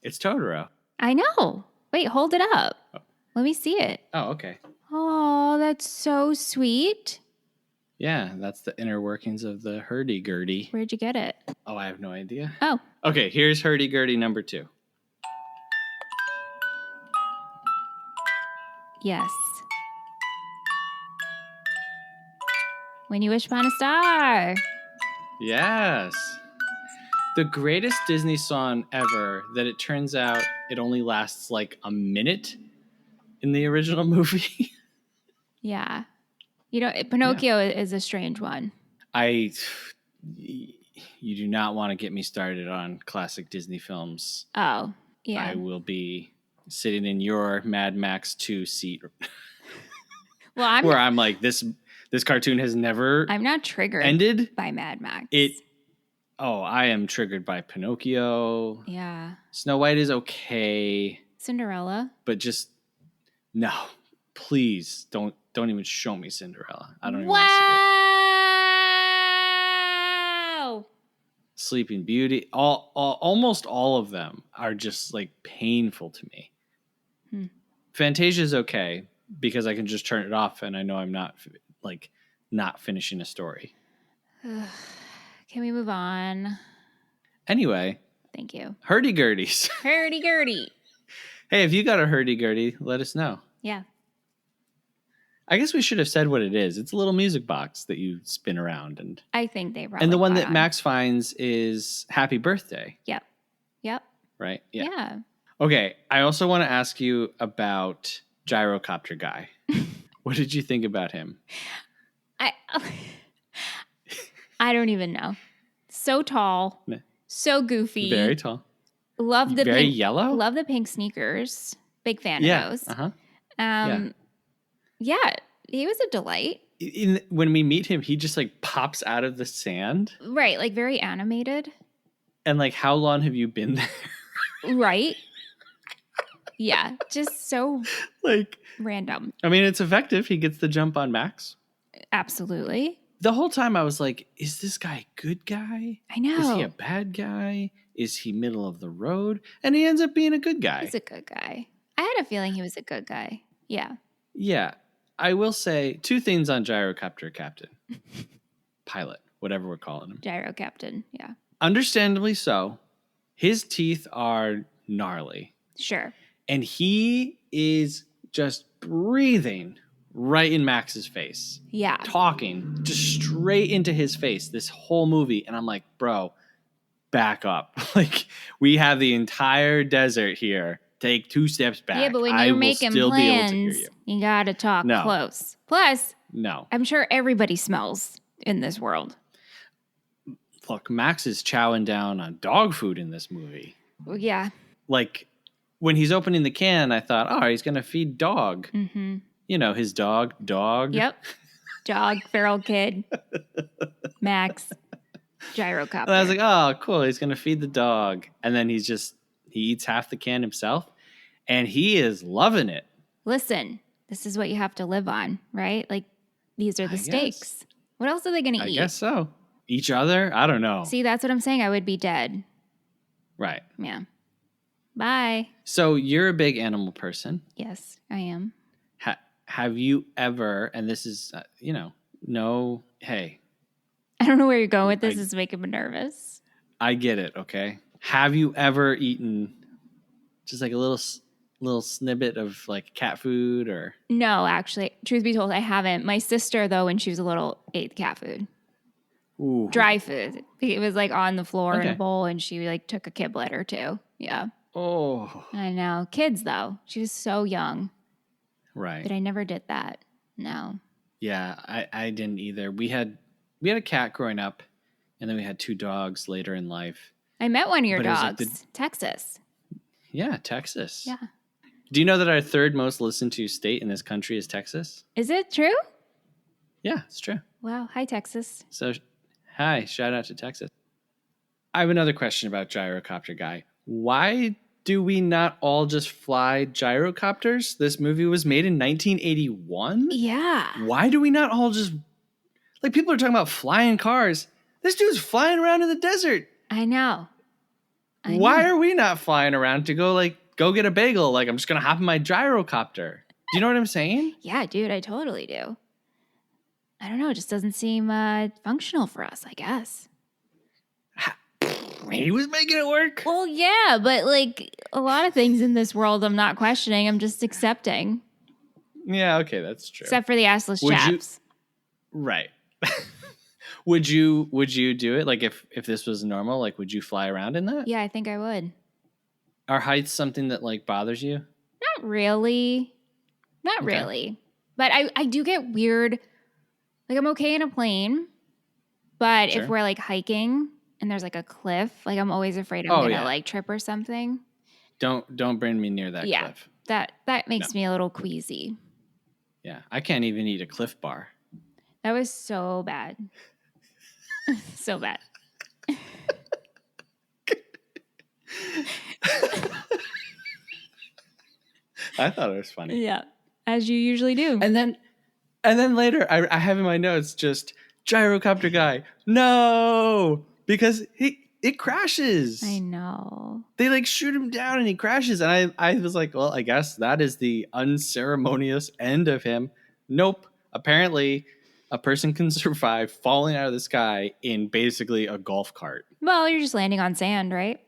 Speaker 1: It's Totoro.
Speaker 2: I know. Wait, hold it up. Let me see it.
Speaker 1: Oh, okay.
Speaker 2: Oh, that's so sweet.
Speaker 1: Yeah, that's the inner workings of the hurdy-gurdy.
Speaker 2: Where'd you get it?
Speaker 1: Oh, I have no idea.
Speaker 2: Oh,
Speaker 1: Okay, here's hurdy-gurdy number 2.
Speaker 2: yes. When you wish upon a star.
Speaker 1: Yes. The greatest Disney song ever that it turns out it only lasts like a minute in the original movie.
Speaker 2: Yeah. Pinocchio is a strange one.
Speaker 1: You do not want to get me started on classic Disney films.
Speaker 2: Oh, yeah.
Speaker 1: I will be sitting in your Mad Max 2 seat.
Speaker 2: Well,
Speaker 1: I'm like, this cartoon has never
Speaker 2: I'm not triggered
Speaker 1: ended
Speaker 2: by Mad Max.
Speaker 1: I am triggered by Pinocchio.
Speaker 2: Yeah.
Speaker 1: Snow White is okay.
Speaker 2: Cinderella.
Speaker 1: But just no. Please don't even show me Cinderella. I don't even
Speaker 2: Wow.
Speaker 1: want to see it. Sleeping Beauty, almost all of them are just like painful to me. Fantasia's okay because I can just turn it off and I know I'm not finishing a story.
Speaker 2: Can we move on?
Speaker 1: Anyway.
Speaker 2: Thank you.
Speaker 1: Hurdy-gurdies.
Speaker 2: Hurdy-gurdy.
Speaker 1: Hey, if you got a hurdy-gurdy, let us know.
Speaker 2: Yeah.
Speaker 1: I guess we should have said what it is. It's a little music box that you spin around. And
Speaker 2: I think they probably
Speaker 1: And the one
Speaker 2: caught
Speaker 1: that
Speaker 2: on.
Speaker 1: Max finds is Happy Birthday.
Speaker 2: Yep.
Speaker 1: Right?
Speaker 2: Yeah.
Speaker 1: Okay. I also want to ask you about Gyrocopter Guy. What did you think about him?
Speaker 2: I don't even know. So tall. So goofy.
Speaker 1: Very tall.
Speaker 2: Love the
Speaker 1: very
Speaker 2: pink,
Speaker 1: yellow.
Speaker 2: Love the pink sneakers. Big fan of those.
Speaker 1: Uh-huh.
Speaker 2: Yeah, he was a delight.
Speaker 1: When we meet him, he just like pops out of the sand.
Speaker 2: Right, like very animated.
Speaker 1: And like, how long have you been there?
Speaker 2: Right. Yeah, just so
Speaker 1: like
Speaker 2: random.
Speaker 1: I mean, it's effective. He gets the jump on Max.
Speaker 2: Absolutely.
Speaker 1: The whole time I was like, is this guy a good guy?
Speaker 2: I know.
Speaker 1: Is he a bad guy? Is he middle of the road? And he ends up being a good guy.
Speaker 2: He's a good guy. I had a feeling he was a good guy. Yeah.
Speaker 1: Yeah. I will say 2 things on Gyrocopter Captain. Pilot, whatever we're calling him.
Speaker 2: Gyro Captain. Yeah.
Speaker 1: Understandably so. His teeth are gnarly.
Speaker 2: Sure.
Speaker 1: And he is just breathing right in Max's face.
Speaker 2: Yeah.
Speaker 1: Talking just straight into his face this whole movie. And I'm like, bro, back up. Like, we have the entire desert here. Take 2 steps back.
Speaker 2: Yeah, but when you're making plans, you gotta talk close. Plus, I'm sure everybody smells in this world.
Speaker 1: Look, Max is chowing down on dog food in this movie.
Speaker 2: Yeah.
Speaker 1: Like, when he's opening the can, I thought, oh, he's going to feed dog.
Speaker 2: Mm-hmm.
Speaker 1: You know, his dog.
Speaker 2: Yep. Dog, feral kid, Max, gyrocopter.
Speaker 1: And I was like, oh, cool. He's going to feed the dog. And then he eats half the can himself. And he is loving it.
Speaker 2: Listen, this is what you have to live on, right? Like, these are the stakes. What else are they going to eat?
Speaker 1: I guess so. Each other? I don't know.
Speaker 2: See, that's what I'm saying. I would be dead.
Speaker 1: Right.
Speaker 2: Yeah. Bye.
Speaker 1: So you're a big animal person.
Speaker 2: Yes, I am.
Speaker 1: Have you ever, and this is, no, hey.
Speaker 2: I don't know where you're going with this. This is making me nervous.
Speaker 1: I get it, okay? Have you ever eaten just like a little snippet of like cat food or?
Speaker 2: No, actually, truth be told, I haven't. My sister, though, when she was a little, ate cat food.
Speaker 1: Ooh.
Speaker 2: Dry food. It was like on the floor in a bowl, and she like took a kiblet or two. Yeah.
Speaker 1: Oh.
Speaker 2: I know. Kids, though. She was so young.
Speaker 1: Right.
Speaker 2: But I never did that. No.
Speaker 1: Yeah, I didn't either. We had a cat growing up, and then we had 2 dogs later in life.
Speaker 2: I met one of your dogs.
Speaker 1: Like
Speaker 2: Texas.
Speaker 1: Yeah, Texas.
Speaker 2: Yeah.
Speaker 1: Do you know that our 3rd most listened to state in this country is Texas?
Speaker 2: Is it true?
Speaker 1: Yeah, it's true.
Speaker 2: Wow. Hi, Texas.
Speaker 1: So, hi, shout out to Texas. I have another question about gyrocopter guy. Why do we not all just fly gyrocopters? This movie was made in 1981?
Speaker 2: Yeah.
Speaker 1: Why do we not all just... Like, people are talking about flying cars. This dude's flying around in the desert.
Speaker 2: I know.
Speaker 1: Why are we not flying around to go get a bagel? Like, I'm just going to hop in my gyrocopter. Do you know what I'm saying?
Speaker 2: Yeah, dude, I totally do. I don't know. It just doesn't seem functional for us, I guess.
Speaker 1: He was making it work.
Speaker 2: Well, yeah, but like a lot of things in this world I'm not questioning. I'm just accepting.
Speaker 1: Yeah, okay, that's true.
Speaker 2: Except for the assless chaps.
Speaker 1: Right. Would you do it? Like if this was normal, like would you fly around in that?
Speaker 2: Yeah, I think I would.
Speaker 1: Are heights something that like bothers you?
Speaker 2: Not really. Not really. But I do get weird. Like I'm okay in a plane, but if we're like hiking and there's like a cliff, like I'm always afraid I'm gonna like trip or something.
Speaker 1: Don't bring me near that cliff.
Speaker 2: That makes me a little queasy.
Speaker 1: Yeah, I can't even eat a Cliff Bar.
Speaker 2: That was so bad. So bad.
Speaker 1: I thought it was funny.
Speaker 2: Yeah, as you usually do.
Speaker 1: And then later, I have in my notes just gyrocopter guy. No, because it crashes.
Speaker 2: I know.
Speaker 1: They like shoot him down and he crashes. And I was like, well, I guess that is the unceremonious end of him. Nope. Apparently, a person can survive falling out of the sky in basically a golf cart.
Speaker 2: Well, you're just landing on sand, right?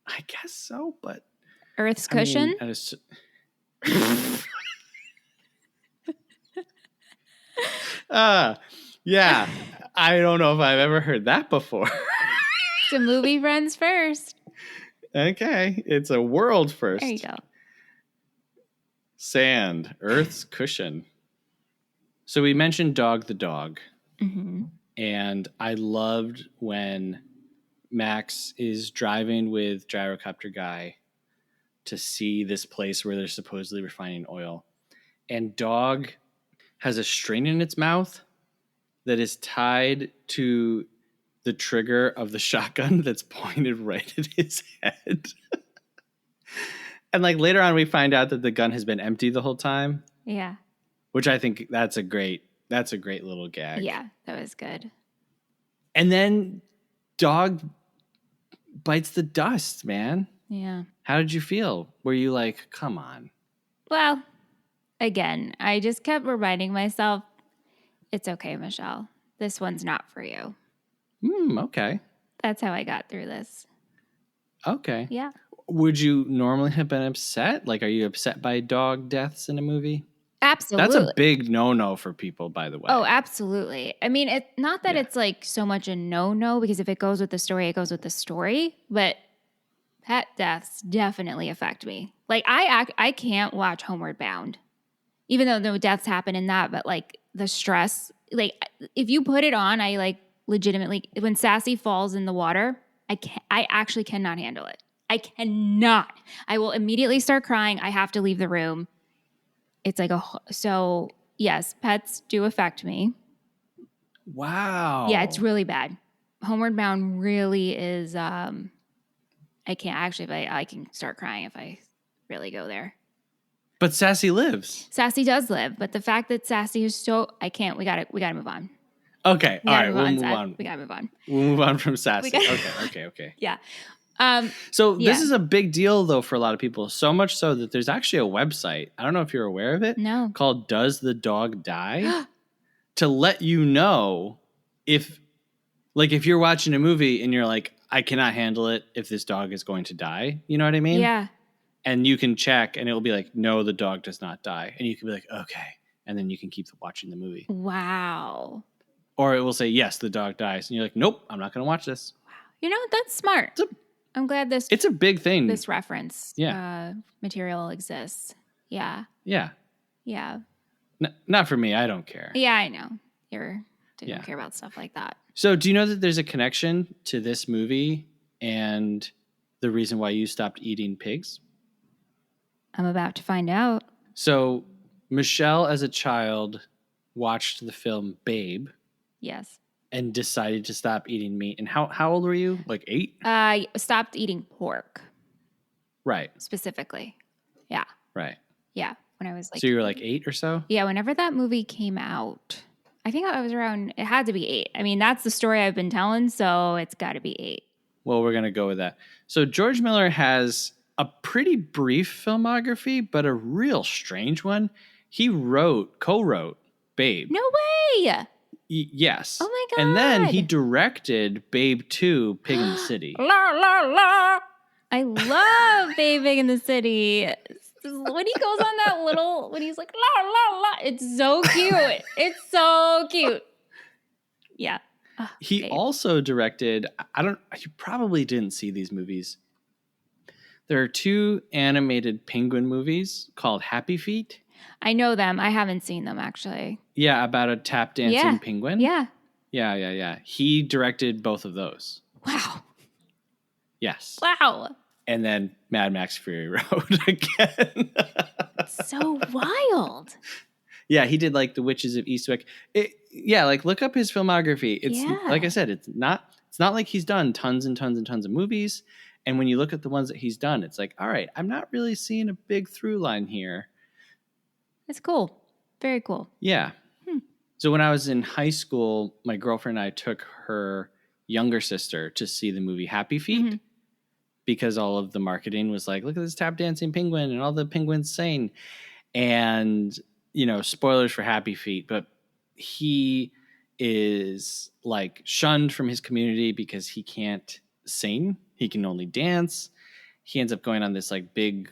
Speaker 1: I guess so, but
Speaker 2: Earth's cushion.
Speaker 1: Yeah. I don't know if I've ever heard that before.
Speaker 2: It's a movie friends first.
Speaker 1: Okay. It's a world first.
Speaker 2: There you go.
Speaker 1: Sand, Earth's cushion. So we mentioned Dog the dog.
Speaker 2: Mm-hmm.
Speaker 1: And I loved when Max is driving with gyrocopter guy to see this place where they're supposedly refining oil. And Dog has a string in its mouth that is tied to the trigger of the shotgun that's pointed right at his head. And like later on we find out that the gun has been empty the whole time.
Speaker 2: Yeah.
Speaker 1: Which I think that's a great little gag.
Speaker 2: Yeah, that was good.
Speaker 1: And then Dog bites the dust, man.
Speaker 2: Yeah.
Speaker 1: How did you feel? Were you like, come on?
Speaker 2: Well, again, I just kept reminding myself, it's okay, Michelle. This one's not for you.
Speaker 1: Okay.
Speaker 2: That's how I got through this.
Speaker 1: Okay.
Speaker 2: Yeah.
Speaker 1: Would you normally have been upset? Like, are you upset by dog deaths in a movie?
Speaker 2: Absolutely.
Speaker 1: That's a big no-no for people, by the way.
Speaker 2: Oh, absolutely. I mean, not that it's like so much a no-no, because if it goes with the story, it goes with the story. But pet deaths definitely affect me. Like, I can't watch Homeward Bound, even though no deaths happen in that. But like the stress, like if you put it on, I like legitimately, when Sassy falls in the water, I actually cannot handle it. I cannot. I will immediately start crying. I have to leave the room. It's like so yes, pets do affect me.
Speaker 1: Wow.
Speaker 2: Yeah, it's really bad. Homeward Bound really is I can't actually, but I can start crying if I really go there.
Speaker 1: But Sassy lives.
Speaker 2: Sassy does live, but the fact that Sassy is so I can't. We gotta move on.
Speaker 1: Okay, all right, we'll move
Speaker 2: Seth.
Speaker 1: on.
Speaker 2: We gotta move on.
Speaker 1: We'll move on from Sassy. Okay.
Speaker 2: Yeah.
Speaker 1: So
Speaker 2: Yeah.
Speaker 1: this is a big deal, though, for a lot of people. So much so that there's actually a website. I don't know if you're aware of it.
Speaker 2: No.
Speaker 1: Called Does the Dog Die? To let you know if you're watching a movie and you're like, I cannot handle it if this dog is going to die. You know what I mean?
Speaker 2: Yeah.
Speaker 1: And you can check and it'll be like, no, the dog does not die. And you can be like, okay. And then you can keep watching the movie.
Speaker 2: Wow.
Speaker 1: Or it will say, yes, the dog dies. And you're like, nope, I'm not going to watch this.
Speaker 2: Wow. You know, that's smart. I'm glad
Speaker 1: it's a big thing.
Speaker 2: This reference material exists. Yeah.
Speaker 1: Yeah.
Speaker 2: Yeah.
Speaker 1: Not for me. I don't care.
Speaker 2: Yeah, I know. Didn't care about stuff like that.
Speaker 1: So do you know that there's a connection to this movie and the reason why you stopped eating pigs?
Speaker 2: I'm about to find out.
Speaker 1: So Michelle, as a child, watched the film Babe.
Speaker 2: Yes.
Speaker 1: And decided to stop eating meat. And how old were you? Like 8?
Speaker 2: I stopped eating pork.
Speaker 1: Right.
Speaker 2: Specifically. Yeah.
Speaker 1: Right.
Speaker 2: Yeah. When I was like...
Speaker 1: So you were like 8 or so?
Speaker 2: Yeah. Whenever that movie came out, I think I was around... It had to be 8. I mean, that's the story I've been telling, so it's got to be 8.
Speaker 1: Well, we're going to go with that. So George Miller has a pretty brief filmography, but a real strange one. He co-wrote Babe.
Speaker 2: No way!
Speaker 1: Yes.
Speaker 2: Oh my God.
Speaker 1: And then he directed Babe 2, Pig in the City.
Speaker 2: La, la, la. I love Babe Pig in the City. When he goes on that little, when he's like, la, la, la, it's so cute. It's so cute. Yeah. Oh,
Speaker 1: he
Speaker 2: Babe.
Speaker 1: Also directed, you probably didn't see these movies. There are 2 animated penguin movies called Happy Feet.
Speaker 2: I know them. I haven't seen them, actually.
Speaker 1: Yeah, about a tap dancing penguin.
Speaker 2: Yeah.
Speaker 1: Yeah. He directed both of those.
Speaker 2: Wow.
Speaker 1: Yes.
Speaker 2: Wow.
Speaker 1: And then Mad Max Fury Road again.
Speaker 2: It's so wild.
Speaker 1: Yeah, he did like The Witches of Eastwick. Look up his filmography. It's like I said, it's not like he's done tons and tons and tons of movies. And when you look at the ones that he's done, it's like, all right, I'm not really seeing a big through line here.
Speaker 2: It's cool. Very cool.
Speaker 1: Yeah. So when I was in high school, my girlfriend and I took her younger sister to see the movie Happy Feet because all of the marketing was like, look at this tap dancing penguin and all the penguins sing. And, spoilers for Happy Feet, but he is like shunned from his community because he can't sing. He can only dance. He ends up going on this like big,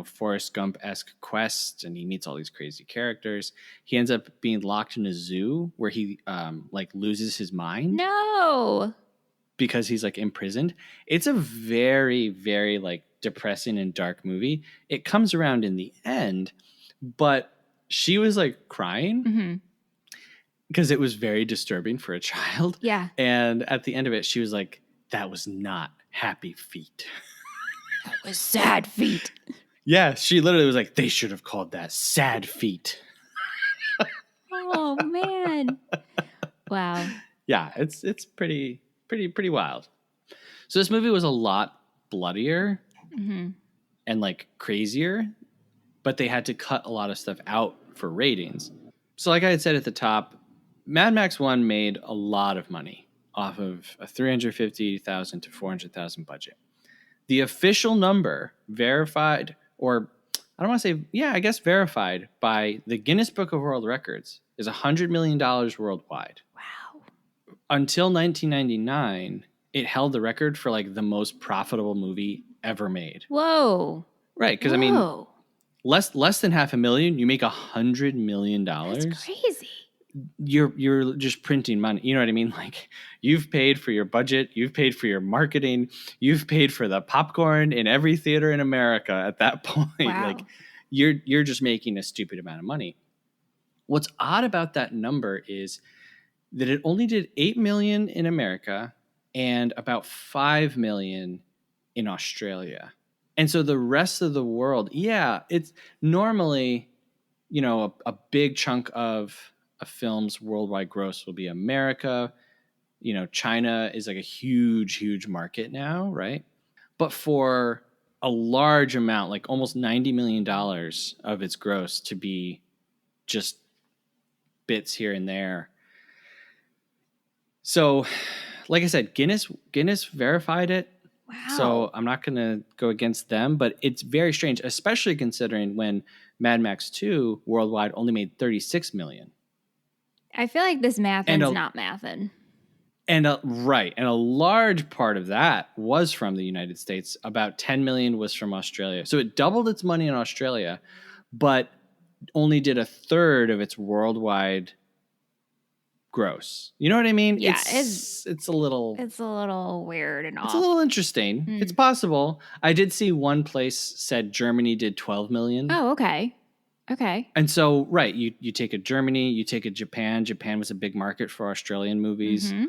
Speaker 1: Forrest Gump-esque quest, and he meets all these crazy characters. He ends up being locked in a zoo where he loses his mind.
Speaker 2: No.
Speaker 1: Because he's like imprisoned. It's a very, very like depressing and dark movie. It comes around in the end, but she was like crying because it was very disturbing for a child.
Speaker 2: Yeah.
Speaker 1: And at the end of it, she was like, that was not Happy Feet.
Speaker 2: That was Sad Feet.
Speaker 1: Yeah, she literally was like, they should have called that Sad Feet.
Speaker 2: Oh, man. Wow.
Speaker 1: Yeah, it's pretty wild. So this movie was a lot bloodier and like crazier, but they had to cut a lot of stuff out for ratings. So like I had said at the top, Mad Max 1 made a lot of money off of a $350,000 to $400,000 budget. The official number verified, or I don't want to say, I guess verified by the Guinness Book of World Records is $100 million worldwide.
Speaker 2: Wow.
Speaker 1: Until 1999, it held the record for like the most profitable movie ever made.
Speaker 2: Whoa.
Speaker 1: Right, because I mean, less than $500,000, you make $100 million.
Speaker 2: That's crazy.
Speaker 1: You're just printing money. You know what I mean? Like you've paid for your budget, you've paid for your marketing, you've paid for the popcorn in every theater in America at that point.
Speaker 2: Wow.
Speaker 1: Like you're just making a stupid amount of money. What's odd about that number is that it only did 8 million in America and about 5 million in Australia. And so the rest of the world, it's normally, a big chunk of a film's worldwide gross will be America. China is like a huge, huge market now, right? But for a large amount, like almost $90 million of its gross to be just bits here and there. So, like I said, Guinness verified it.
Speaker 2: Wow.
Speaker 1: So I'm not going to go against them, but it's very strange, especially considering when Mad Max 2 worldwide only made 36 million.
Speaker 2: I feel like this math is not mathin'.
Speaker 1: And right. And a large part of that was from the United States. About 10 million was from Australia. So it doubled its money in Australia, but only did a third of its worldwide gross. You know what I mean?
Speaker 2: Yeah,
Speaker 1: it's a little
Speaker 2: weird and off.
Speaker 1: It's a little interesting. It's possible. I did see one place said Germany did 12 million.
Speaker 2: Oh, okay.
Speaker 1: And so, right, you take a Germany, you take a Japan. Japan was a big market for Australian movies.
Speaker 2: Mm-hmm.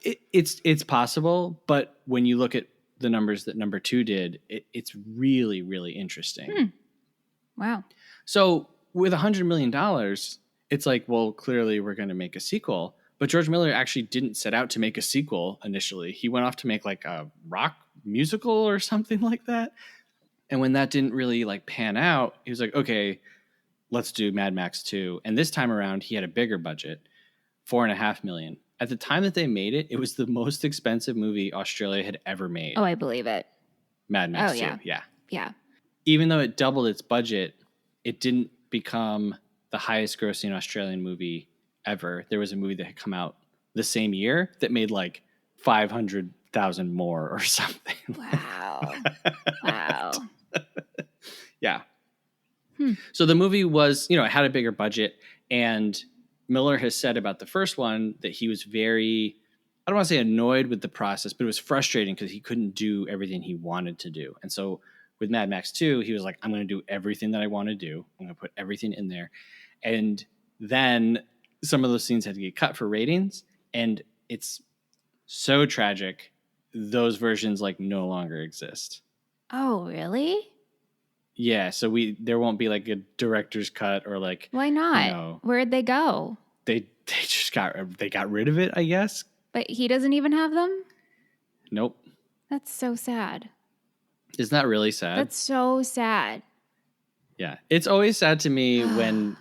Speaker 1: It's possible, but when you look at the numbers that number 2 did, it's really, really interesting.
Speaker 2: Wow.
Speaker 1: So with $100 million, it's like, well, clearly we're going to make a sequel. But George Miller actually didn't set out to make a sequel initially. He went off to make like a rock musical or something like that. And when that didn't really like pan out, he was like, okay, let's do Mad Max 2. And this time around, he had a bigger budget, $4.5 million. At the time that they made it, it was the most expensive movie Australia had ever made.
Speaker 2: Oh, I believe it.
Speaker 1: Mad Max 2.
Speaker 2: Yeah.
Speaker 1: Even though it doubled its budget, it didn't become the highest grossing Australian movie ever. There was a movie that had come out the same year that made like 500,000 more or something.
Speaker 2: Wow. Wow.
Speaker 1: Yeah. So the movie was, it had a bigger budget, and Miller has said about the first one that he was very, I don't want to say annoyed with the process, but it was frustrating because he couldn't do everything he wanted to do. And so with Mad Max 2, he was like, I'm going to do everything that I want to do. I'm going to put everything in there. And then some of those scenes had to get cut for ratings, and it's so tragic. Those versions like no longer exist.
Speaker 2: Oh, really?
Speaker 1: Yeah, so there won't be like a director's cut or like.
Speaker 2: Why not? Where'd they go?
Speaker 1: They just got rid of it, I guess.
Speaker 2: But he doesn't even have them?
Speaker 1: Nope.
Speaker 2: That's so sad.
Speaker 1: Isn't that really sad?
Speaker 2: That's so sad.
Speaker 1: Yeah. It's always sad to me when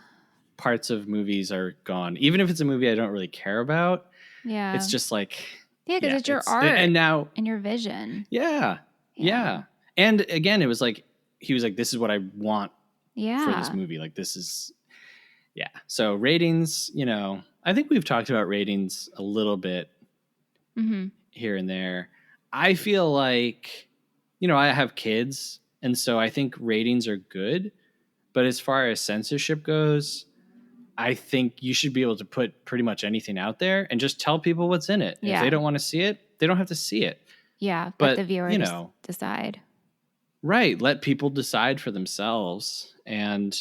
Speaker 1: parts of movies are gone. Even if it's a movie I don't really care about.
Speaker 2: Yeah.
Speaker 1: It's just like.
Speaker 2: Yeah, because it's your art
Speaker 1: and now,
Speaker 2: and your vision.
Speaker 1: Yeah. And again, it was like, he was like, this is what I want for this movie. Like, this is. Yeah. So ratings, I think we've talked about ratings a little bit here and there. I feel like, I have kids, and so I think ratings are good. But as far as censorship goes, I think you should be able to put pretty much anything out there and just tell people what's in it.
Speaker 2: Yeah.
Speaker 1: If they don't want to see it, they don't have to see it.
Speaker 2: Yeah, but the viewers decide.
Speaker 1: Right. Let people decide for themselves. And,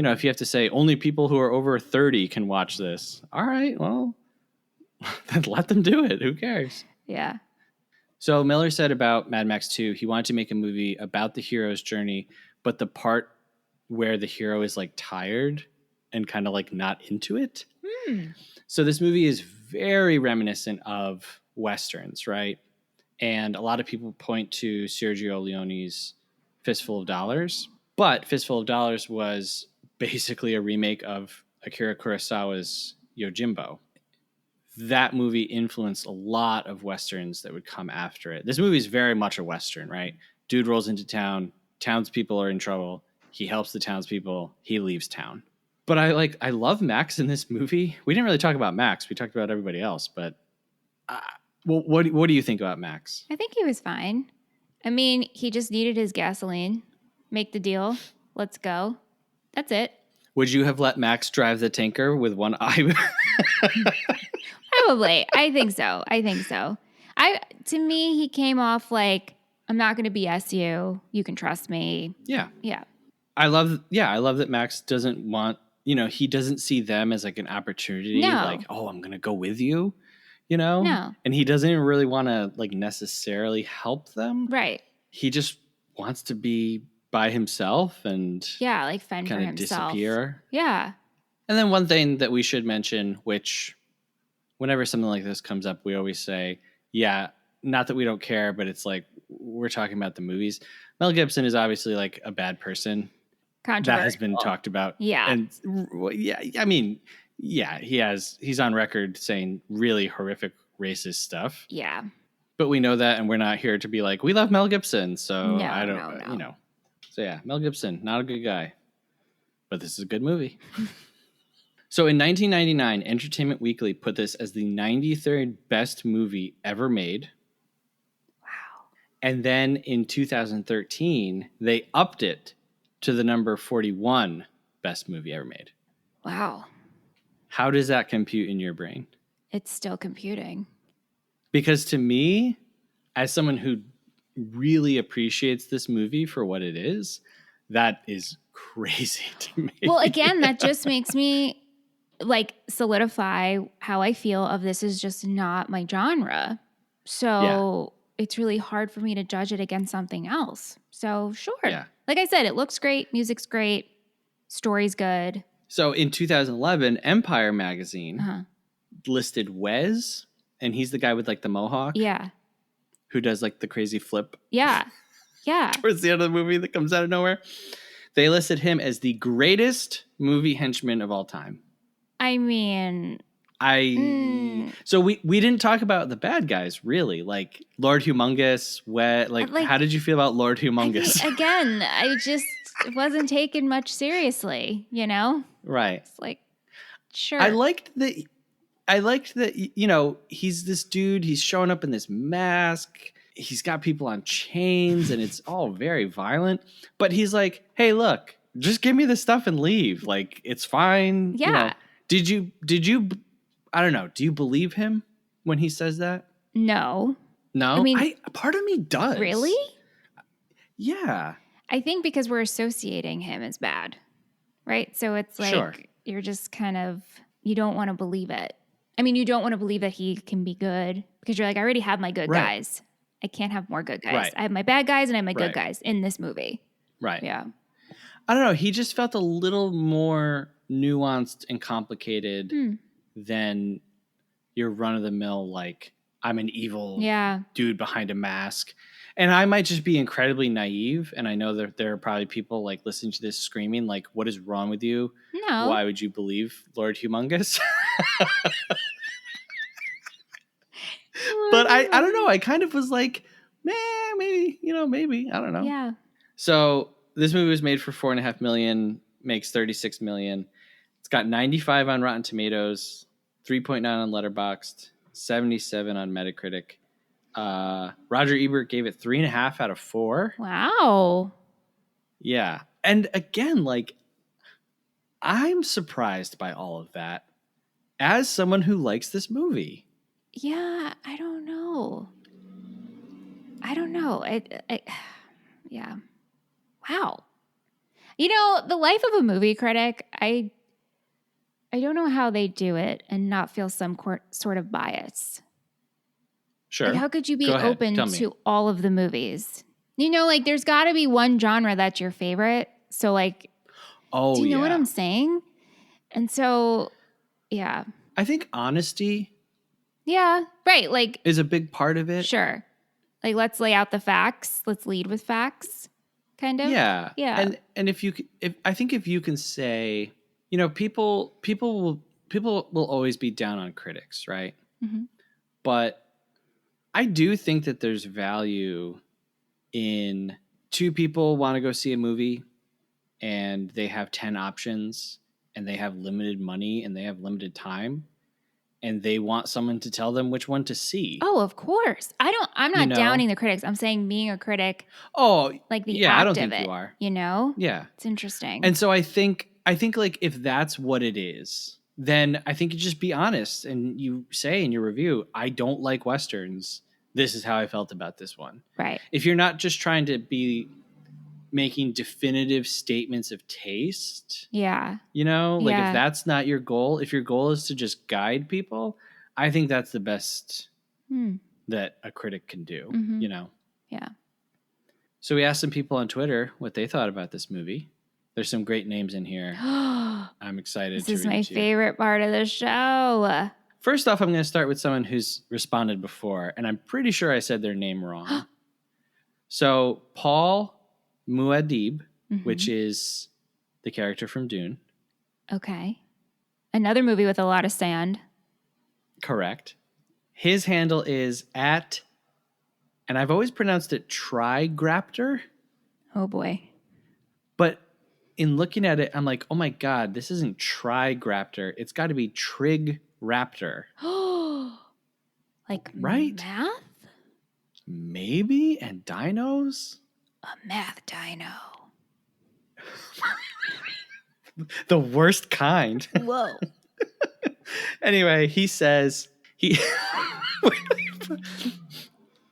Speaker 1: if you have to say only people who are over 30 can watch this, all right, well, then let them do it. Who cares?
Speaker 2: Yeah.
Speaker 1: So Miller said about Mad Max 2, he wanted to make a movie about the hero's journey, but the part where the hero is like tired and kind of like not into it. So this movie is very reminiscent of Westerns, right? And a lot of people point to Sergio Leone's Fistful of Dollars, but Fistful of Dollars was basically a remake of Akira Kurosawa's Yojimbo. That movie influenced a lot of Westerns that would come after it. This movie is very much a Western, right? Dude rolls into town, townspeople are in trouble, he helps the townspeople, he leaves town. But I love Max in this movie. We didn't really talk about Max, we talked about everybody else, but well, what do you think about Max?
Speaker 2: I think he was fine. I mean, he just needed his gasoline. Make the deal. Let's go. That's it.
Speaker 1: Would you have let Max drive the tanker with one eye?
Speaker 2: Probably. I think so. To me, he came off like, I'm not going to BS you. You can trust me.
Speaker 1: Yeah.
Speaker 2: Yeah.
Speaker 1: I love that Max doesn't want, he doesn't see them as like an opportunity.
Speaker 2: No.
Speaker 1: Like, oh, I'm going to go with you. you know?
Speaker 2: No.
Speaker 1: And he doesn't even really want to like necessarily help them.
Speaker 2: Right.
Speaker 1: He just wants to be by himself and
Speaker 2: Yeah, like fend for
Speaker 1: kind of
Speaker 2: himself.
Speaker 1: disappear.
Speaker 2: Yeah.
Speaker 1: And then one thing that we should mention, which whenever something like this comes up, we always say, yeah, not that we don't care, but it's like we're talking about the movies. Mel Gibson is obviously like a bad person. That has been talked about.
Speaker 2: Yeah.
Speaker 1: And yeah, I mean, yeah, he's on record saying really horrific racist stuff.
Speaker 2: Yeah.
Speaker 1: But we know that, and we're not here to be like, we love Mel Gibson. So
Speaker 2: No,
Speaker 1: I don't, you know. So yeah, Mel Gibson, not a good guy. But this is a good movie. So in 1999, Entertainment Weekly put this as the 93rd best movie ever made.
Speaker 2: Wow.
Speaker 1: And then in 2013, they upped it to the number 41 best movie ever made.
Speaker 2: Wow.
Speaker 1: How does that compute in your brain?
Speaker 2: It's still computing.
Speaker 1: Because to me, as someone who really appreciates this movie for what it is, that is crazy to me.
Speaker 2: Well, again, that just makes me like solidify how I feel of this is just not my genre. So it's really hard for me to judge it against something else. So sure.
Speaker 1: Yeah.
Speaker 2: Like I said, it looks great. Music's great. Story's good.
Speaker 1: So in 2011, Empire magazine listed Wes, and he's the guy with like the mohawk.
Speaker 2: Yeah.
Speaker 1: Who does like the crazy flip.
Speaker 2: Yeah. Yeah.
Speaker 1: Towards the end of the movie that comes out of nowhere. They listed him as the greatest movie henchman of all time.
Speaker 2: I mean,
Speaker 1: so we didn't talk about the bad guys really, like Lord Humongous. How did you feel about Lord Humongous?
Speaker 2: Again, I just wasn't taken much seriously, you know?
Speaker 1: Right.
Speaker 2: It's like, sure.
Speaker 1: I liked that, you know, he's this dude, he's showing up in this mask. He's got people on chains and it's all very violent, but he's like, hey, look, just give me the stuff and leave. Like, it's fine.
Speaker 2: Yeah.
Speaker 1: You know, did you, I don't know. Do you believe him when he says that?
Speaker 2: No.
Speaker 1: No?
Speaker 2: I mean,
Speaker 1: part of me does.
Speaker 2: Really?
Speaker 1: Yeah.
Speaker 2: I think because we're associating him as bad, right? So it's like, You're just kind of, you don't want to believe it. I mean, you don't want to believe that he can be good because you're like, I already have my good guys. I can't have more good guys.
Speaker 1: Right.
Speaker 2: I have my bad guys and I have my good guys in this movie.
Speaker 1: Right.
Speaker 2: Yeah.
Speaker 1: I don't know. He just felt a little more nuanced and complicated than your run-of-the-mill, like, I'm an evil dude behind a mask. And I might just be incredibly naive. And I know that there are probably people like listening to this screaming, like, what is wrong with you?
Speaker 2: No.
Speaker 1: Why would you believe Lord Humongous? But I don't know. I kind of was like, man, maybe, maybe. I don't know.
Speaker 2: Yeah.
Speaker 1: So this movie was made for $4.5 million, makes $36 million. It's got 95 on Rotten Tomatoes, 3.9 on Letterboxd, 77 on Metacritic. Roger Ebert gave it 3.5 out of 4.
Speaker 2: Wow.
Speaker 1: Yeah. And again, like, I'm surprised by all of that as someone who likes this movie.
Speaker 2: Yeah, I don't know. Yeah. Wow. You know, the life of a movie critic, I don't know how they do it and not feel some sort of bias.
Speaker 1: Sure.
Speaker 2: Like, how could you be open to all of the movies? You know, like, there's got to be one genre that's your favorite. So, like, do you know what I'm saying? And so, yeah.
Speaker 1: I think honesty.
Speaker 2: Yeah, right. Like,
Speaker 1: is a big part of it.
Speaker 2: Sure. Like, let's lay out the facts. Let's lead with facts, kind of.
Speaker 1: Yeah.
Speaker 2: Yeah.
Speaker 1: And if you can say, you know, people will always be down on critics, right?
Speaker 2: Mm-hmm.
Speaker 1: But I do think that there's value in two people want to go see a movie and they have 10 options and they have limited money and they have limited time and they want someone to tell them which one to see.
Speaker 2: Oh, of course. I'm not downing the critics. I'm saying being a critic.
Speaker 1: Oh,
Speaker 2: like the
Speaker 1: act
Speaker 2: I don't
Speaker 1: think
Speaker 2: of it,
Speaker 1: you are.
Speaker 2: You know?
Speaker 1: Yeah.
Speaker 2: It's interesting.
Speaker 1: And so I think like if that's what it is, then I think you just be honest and you say in your review, I don't like Westerns. This is how I felt about this one.
Speaker 2: Right.
Speaker 1: If you're not just trying to be making definitive statements of taste.
Speaker 2: Yeah.
Speaker 1: You know, like if that's not your goal, if your goal is to just guide people, I think that's the best that a critic can do, you know?
Speaker 2: Yeah.
Speaker 1: So we asked some people on Twitter what they thought about this movie. There's some great names in here. I'm excited
Speaker 2: This
Speaker 1: to
Speaker 2: is
Speaker 1: read
Speaker 2: my
Speaker 1: to you.
Speaker 2: favorite part of the show.
Speaker 1: First off, I'm going to start with someone who's responded before, and I'm pretty sure I said their name wrong. So Paul Muad'Dib, which is the character from Dune.
Speaker 2: Okay. Another movie with a lot of sand.
Speaker 1: Correct. His handle is at, and I've always pronounced it Trigraptor,
Speaker 2: Oh boy.
Speaker 1: but in looking at it, I'm like, oh my God, this isn't Trigraptor. It's got to be Trigraptor.
Speaker 2: Like
Speaker 1: Right?
Speaker 2: math?
Speaker 1: Maybe? And dinos?
Speaker 2: A math dino.
Speaker 1: The worst kind.
Speaker 2: Whoa.
Speaker 1: Anyway, he says,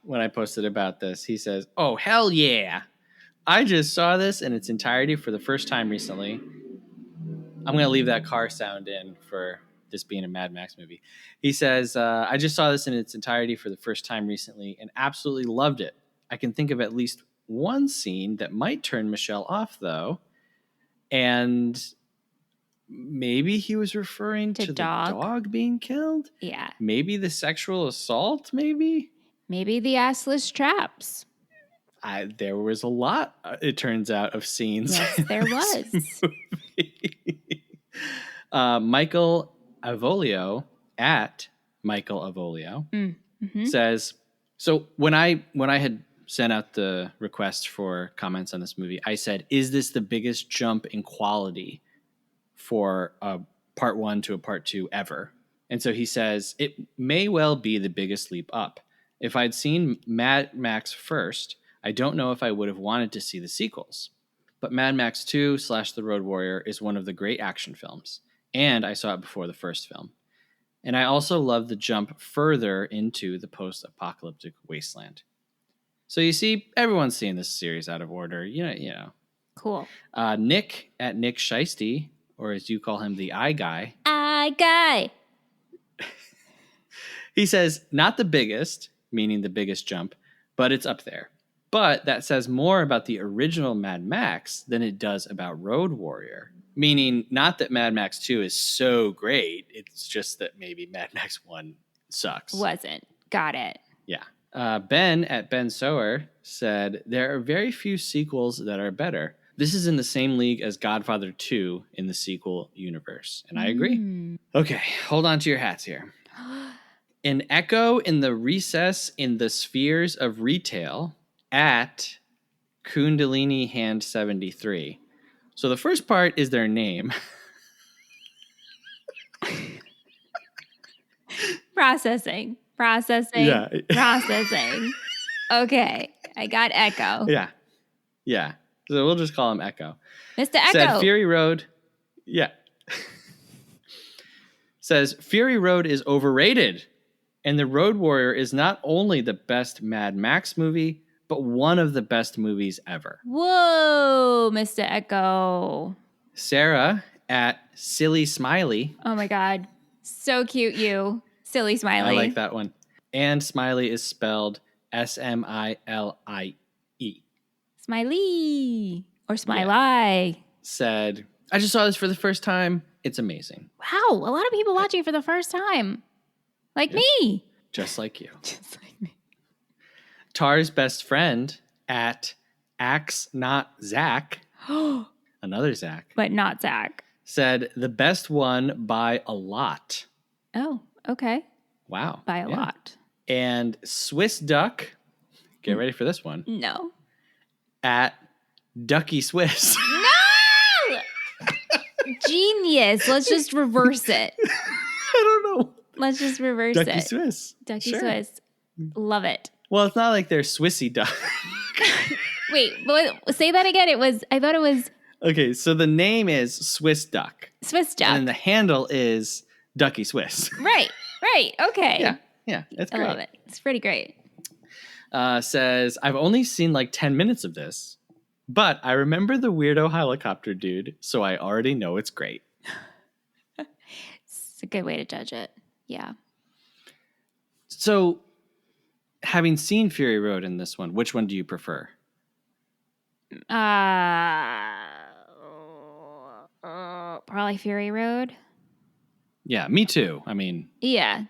Speaker 1: when I posted about this, he says, oh, hell yeah. I just saw this in its entirety for the first time recently. I'm going to leave that car sound in for this being a Mad Max movie. He says, I just saw this in its entirety for the first time recently and absolutely loved it. I can think of at least one scene that might turn Michelle off, though. And maybe he was referring to the dog being killed?
Speaker 2: Yeah.
Speaker 1: Maybe the sexual assault, maybe?
Speaker 2: Maybe the assless traps.
Speaker 1: There was a lot, it turns out, of scenes.
Speaker 2: Yes, there was.
Speaker 1: Michael Avolio, at Michael Avolio, says, so when I had sent out the request for comments on this movie, I said, is this the biggest jump in quality for a part 1 to a part 2 ever? And so he says, it may well be the biggest leap up. If I'd seen Mad Max first, I don't know if I would have wanted to see the sequels. But Mad Max 2 / The Road Warrior is one of the great action films, and I saw it before the first film. And I also love the jump further into the post-apocalyptic wasteland. So you see, everyone's seeing this series out of order. You know.
Speaker 2: Cool.
Speaker 1: Nick, at Nick Scheisty, or as you call him, the I Guy.
Speaker 2: I Guy.
Speaker 1: He says, not the biggest, meaning the biggest jump, but it's up there. But that says more about the original Mad Max than it does about Road Warrior. Meaning, not that Mad Max 2 is so great, it's just that maybe Mad Max 1 sucks.
Speaker 2: Wasn't. Got it.
Speaker 1: Yeah. Ben, at Ben Sower, said, there are very few sequels that are better. This is in the same league as Godfather 2 in the sequel universe. And I agree. Okay, hold on to your hats here. An echo in the recess in the spheres of retail, at Kundalini Hand 73. So the first part is their name.
Speaker 2: Processing.
Speaker 1: Yeah.
Speaker 2: Processing. Okay. I got Echo.
Speaker 1: Yeah. So we'll just call him Echo.
Speaker 2: Mr. Echo.
Speaker 1: Said Fury Road. Yeah. Says Fury Road is overrated. And The Road Warrior is not only the best Mad Max movie, but one of the best movies ever.
Speaker 2: Whoa, Mr. Echo.
Speaker 1: Sarah, at Silly Smiley.
Speaker 2: Oh my God. So cute, you. Silly Smiley.
Speaker 1: I like that one. And Smiley is spelled Smillie.
Speaker 2: Smiley. Or Smiley.
Speaker 1: Yeah. Said, I just saw this for the first time. It's amazing.
Speaker 2: Wow. A lot of people watching for the first time. Like me.
Speaker 1: Just like you.
Speaker 2: Just like me.
Speaker 1: Tar's best friend, at Axe Not Zach. Another Zach.
Speaker 2: But not Zach.
Speaker 1: Said, the best one by a lot.
Speaker 2: Oh, okay.
Speaker 1: Wow.
Speaker 2: By a lot.
Speaker 1: And Swiss Duck, get ready for this one.
Speaker 2: No.
Speaker 1: At Ducky Swiss.
Speaker 2: No! Genius. Let's just reverse it.
Speaker 1: I don't know.
Speaker 2: Let's just reverse it.
Speaker 1: Ducky Swiss.
Speaker 2: Ducky Swiss. Love it.
Speaker 1: Well, it's not like they're Swissy duck.
Speaker 2: Wait, say that again. I thought it was.
Speaker 1: Okay, so the name is Swiss Duck.
Speaker 2: Swiss Duck.
Speaker 1: And then the handle is Ducky Swiss.
Speaker 2: Right. Okay.
Speaker 1: Yeah, it's great.
Speaker 2: I love it. It's pretty great.
Speaker 1: Says, I've only seen like 10 minutes of this, but I remember the weirdo helicopter dude, so I already know it's great.
Speaker 2: It's a good way to judge it. Yeah.
Speaker 1: So, having seen Fury Road in this one, which one do you prefer?
Speaker 2: Probably Fury Road.
Speaker 1: Yeah, me too. I mean,
Speaker 2: Yeah.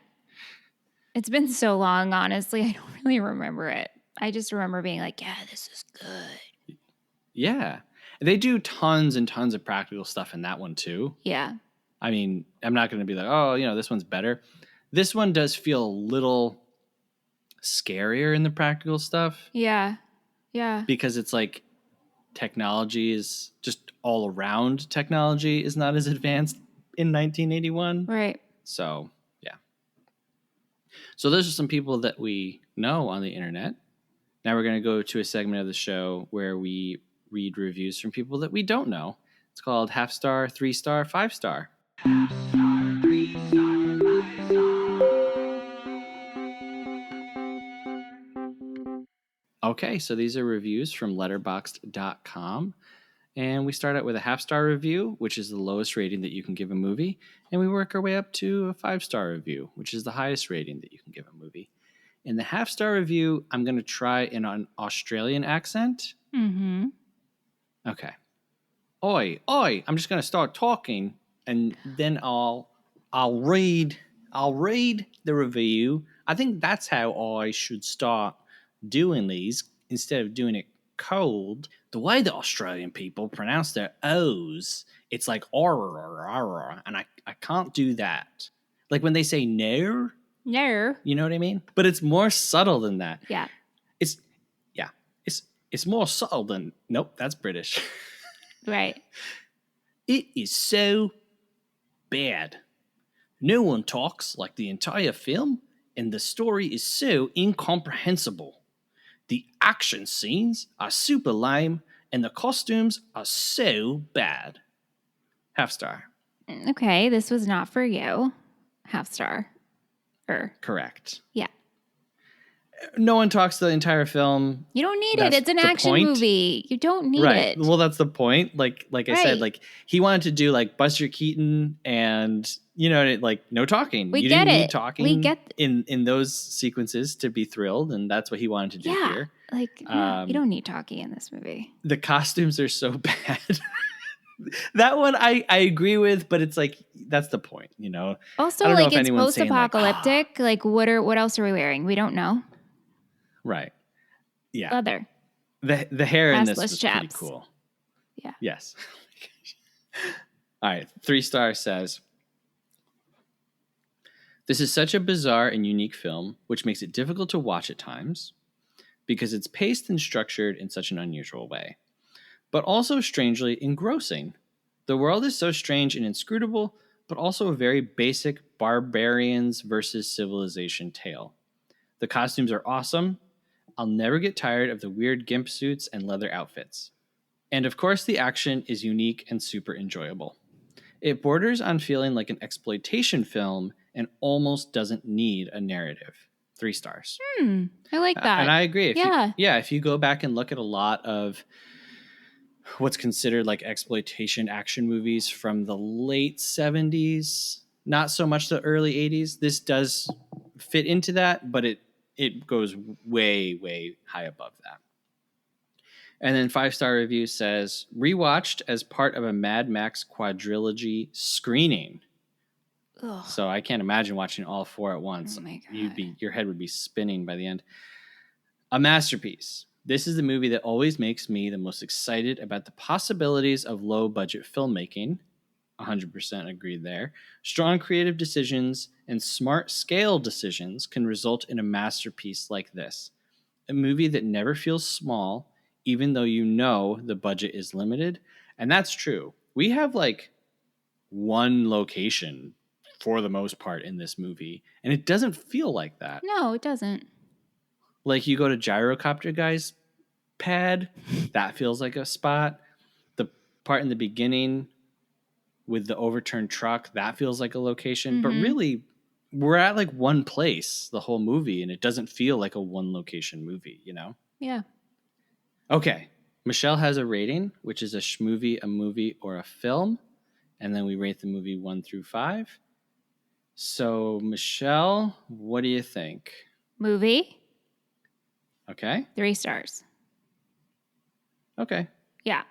Speaker 2: It's been so long, honestly. I don't really remember it. I just remember being like, yeah, this is good.
Speaker 1: yeah. They do tons and tons of practical stuff in that one too.
Speaker 2: Yeah.
Speaker 1: I mean, I'm not going to be like, oh, this one's better. This one does feel a little scarier in the practical stuff.
Speaker 2: Yeah. Yeah.
Speaker 1: Because it's like technology is just all around technology is not as advanced in 1981.
Speaker 2: Right.
Speaker 1: So, yeah. So those are some people that we know on the internet. Now we're going to go to a segment of the show where we read reviews from people that we don't know. It's called Half Star, 3 Star, 5 Star. Okay, so these are reviews from letterboxd.com. And we start out with a half-star review, which is the lowest rating that you can give a movie. And we work our way up to a 5-star review, which is the highest rating that you can give a movie. In the half-star review, I'm going to try in an Australian accent.
Speaker 2: Mm-hmm.
Speaker 1: Okay. Oi, I'm just going to start talking, and then I'll read the review. I think that's how I should start doing these instead of doing it cold. The way the Australian people pronounce their O's, it's like R, and I can't do that. Like when they say no,
Speaker 2: No.
Speaker 1: you know what I mean? But it's more subtle than that.
Speaker 2: Yeah.
Speaker 1: It's more subtle than nope, that's British.
Speaker 2: Right.
Speaker 1: It is so bad. No one talks like the entire film, and the story is so incomprehensible. The action scenes are super lame, and the costumes are so bad. Half star.
Speaker 2: Okay, this was not for you. Half star.
Speaker 1: Correct.
Speaker 2: Yeah.
Speaker 1: No one talks the entire film.
Speaker 2: You don't need
Speaker 1: That's
Speaker 2: it. It's an
Speaker 1: the
Speaker 2: action
Speaker 1: point.
Speaker 2: movie. You don't need
Speaker 1: Right.
Speaker 2: it.
Speaker 1: Well, that's the point. Like I said,
Speaker 2: Right.
Speaker 1: like he wanted to do like Buster Keaton and like no talking.
Speaker 2: We
Speaker 1: You
Speaker 2: get
Speaker 1: didn't need
Speaker 2: it.
Speaker 1: talking
Speaker 2: We get
Speaker 1: in those sequences to be thrilled, and that's what he wanted to do
Speaker 2: yeah.
Speaker 1: here.
Speaker 2: Like no, you don't need talkie in this movie.
Speaker 1: The costumes are so bad. That one I agree with, but it's like that's the point,
Speaker 2: Also,
Speaker 1: I don't know
Speaker 2: like
Speaker 1: if
Speaker 2: it's
Speaker 1: anyone's saying, like,
Speaker 2: post-apocalyptic. Like what else are we wearing? We don't know.
Speaker 1: right. Yeah.
Speaker 2: Leather.
Speaker 1: The hair in this
Speaker 2: Assless
Speaker 1: was pretty
Speaker 2: chaps.
Speaker 1: cool.
Speaker 2: Yeah.
Speaker 1: Yes. All right. 3 stars says, this is such a bizarre and unique film, which makes it difficult to watch at times because it's paced and structured in such an unusual way, but also strangely engrossing. The world is so strange and inscrutable, but also a very basic barbarians versus civilization tale. The costumes are awesome. I'll never get tired of the weird gimp suits and leather outfits. And of course, the action is unique and super enjoyable. It borders on feeling like an exploitation film and almost doesn't need a narrative. 3 stars.
Speaker 2: I like that.
Speaker 1: And I agree.
Speaker 2: Yeah.
Speaker 1: If you go back and look at a lot of what's considered like exploitation action movies from the late 70s, not so much the early 80s, this does fit into that, but it goes way, way high above that. And then 5-star review says, rewatched as part of a Mad Max quadrilogy screening.
Speaker 2: Ugh.
Speaker 1: So I can't imagine watching all 4 at once.
Speaker 2: Oh my God.
Speaker 1: Your head would be spinning by the end. A masterpiece. This is the movie that always makes me the most excited about the possibilities of low-budget filmmaking. 100% agreed there. Strong creative decisions and smart scale decisions can result in a masterpiece like this. A movie that never feels small, even though the budget is limited. And that's true. We have like one location for the most part in this movie, and it doesn't feel like that.
Speaker 2: No, it doesn't.
Speaker 1: Like you go to Gyrocopter Guy's pad, that feels like a spot. The part in the beginning with the overturned truck, that feels like a location.
Speaker 2: Mm-hmm.
Speaker 1: But really, we're at like one place the whole movie, and it doesn't feel like a one location movie,
Speaker 2: Yeah.
Speaker 1: Okay. Michelle has a rating, which is a schmovie, a movie, or a film. And then we rate the movie 1 through 5. So, Michelle, what do you think?
Speaker 2: Movie,
Speaker 1: Okay.
Speaker 2: 3 stars.
Speaker 1: Okay.
Speaker 2: Yeah.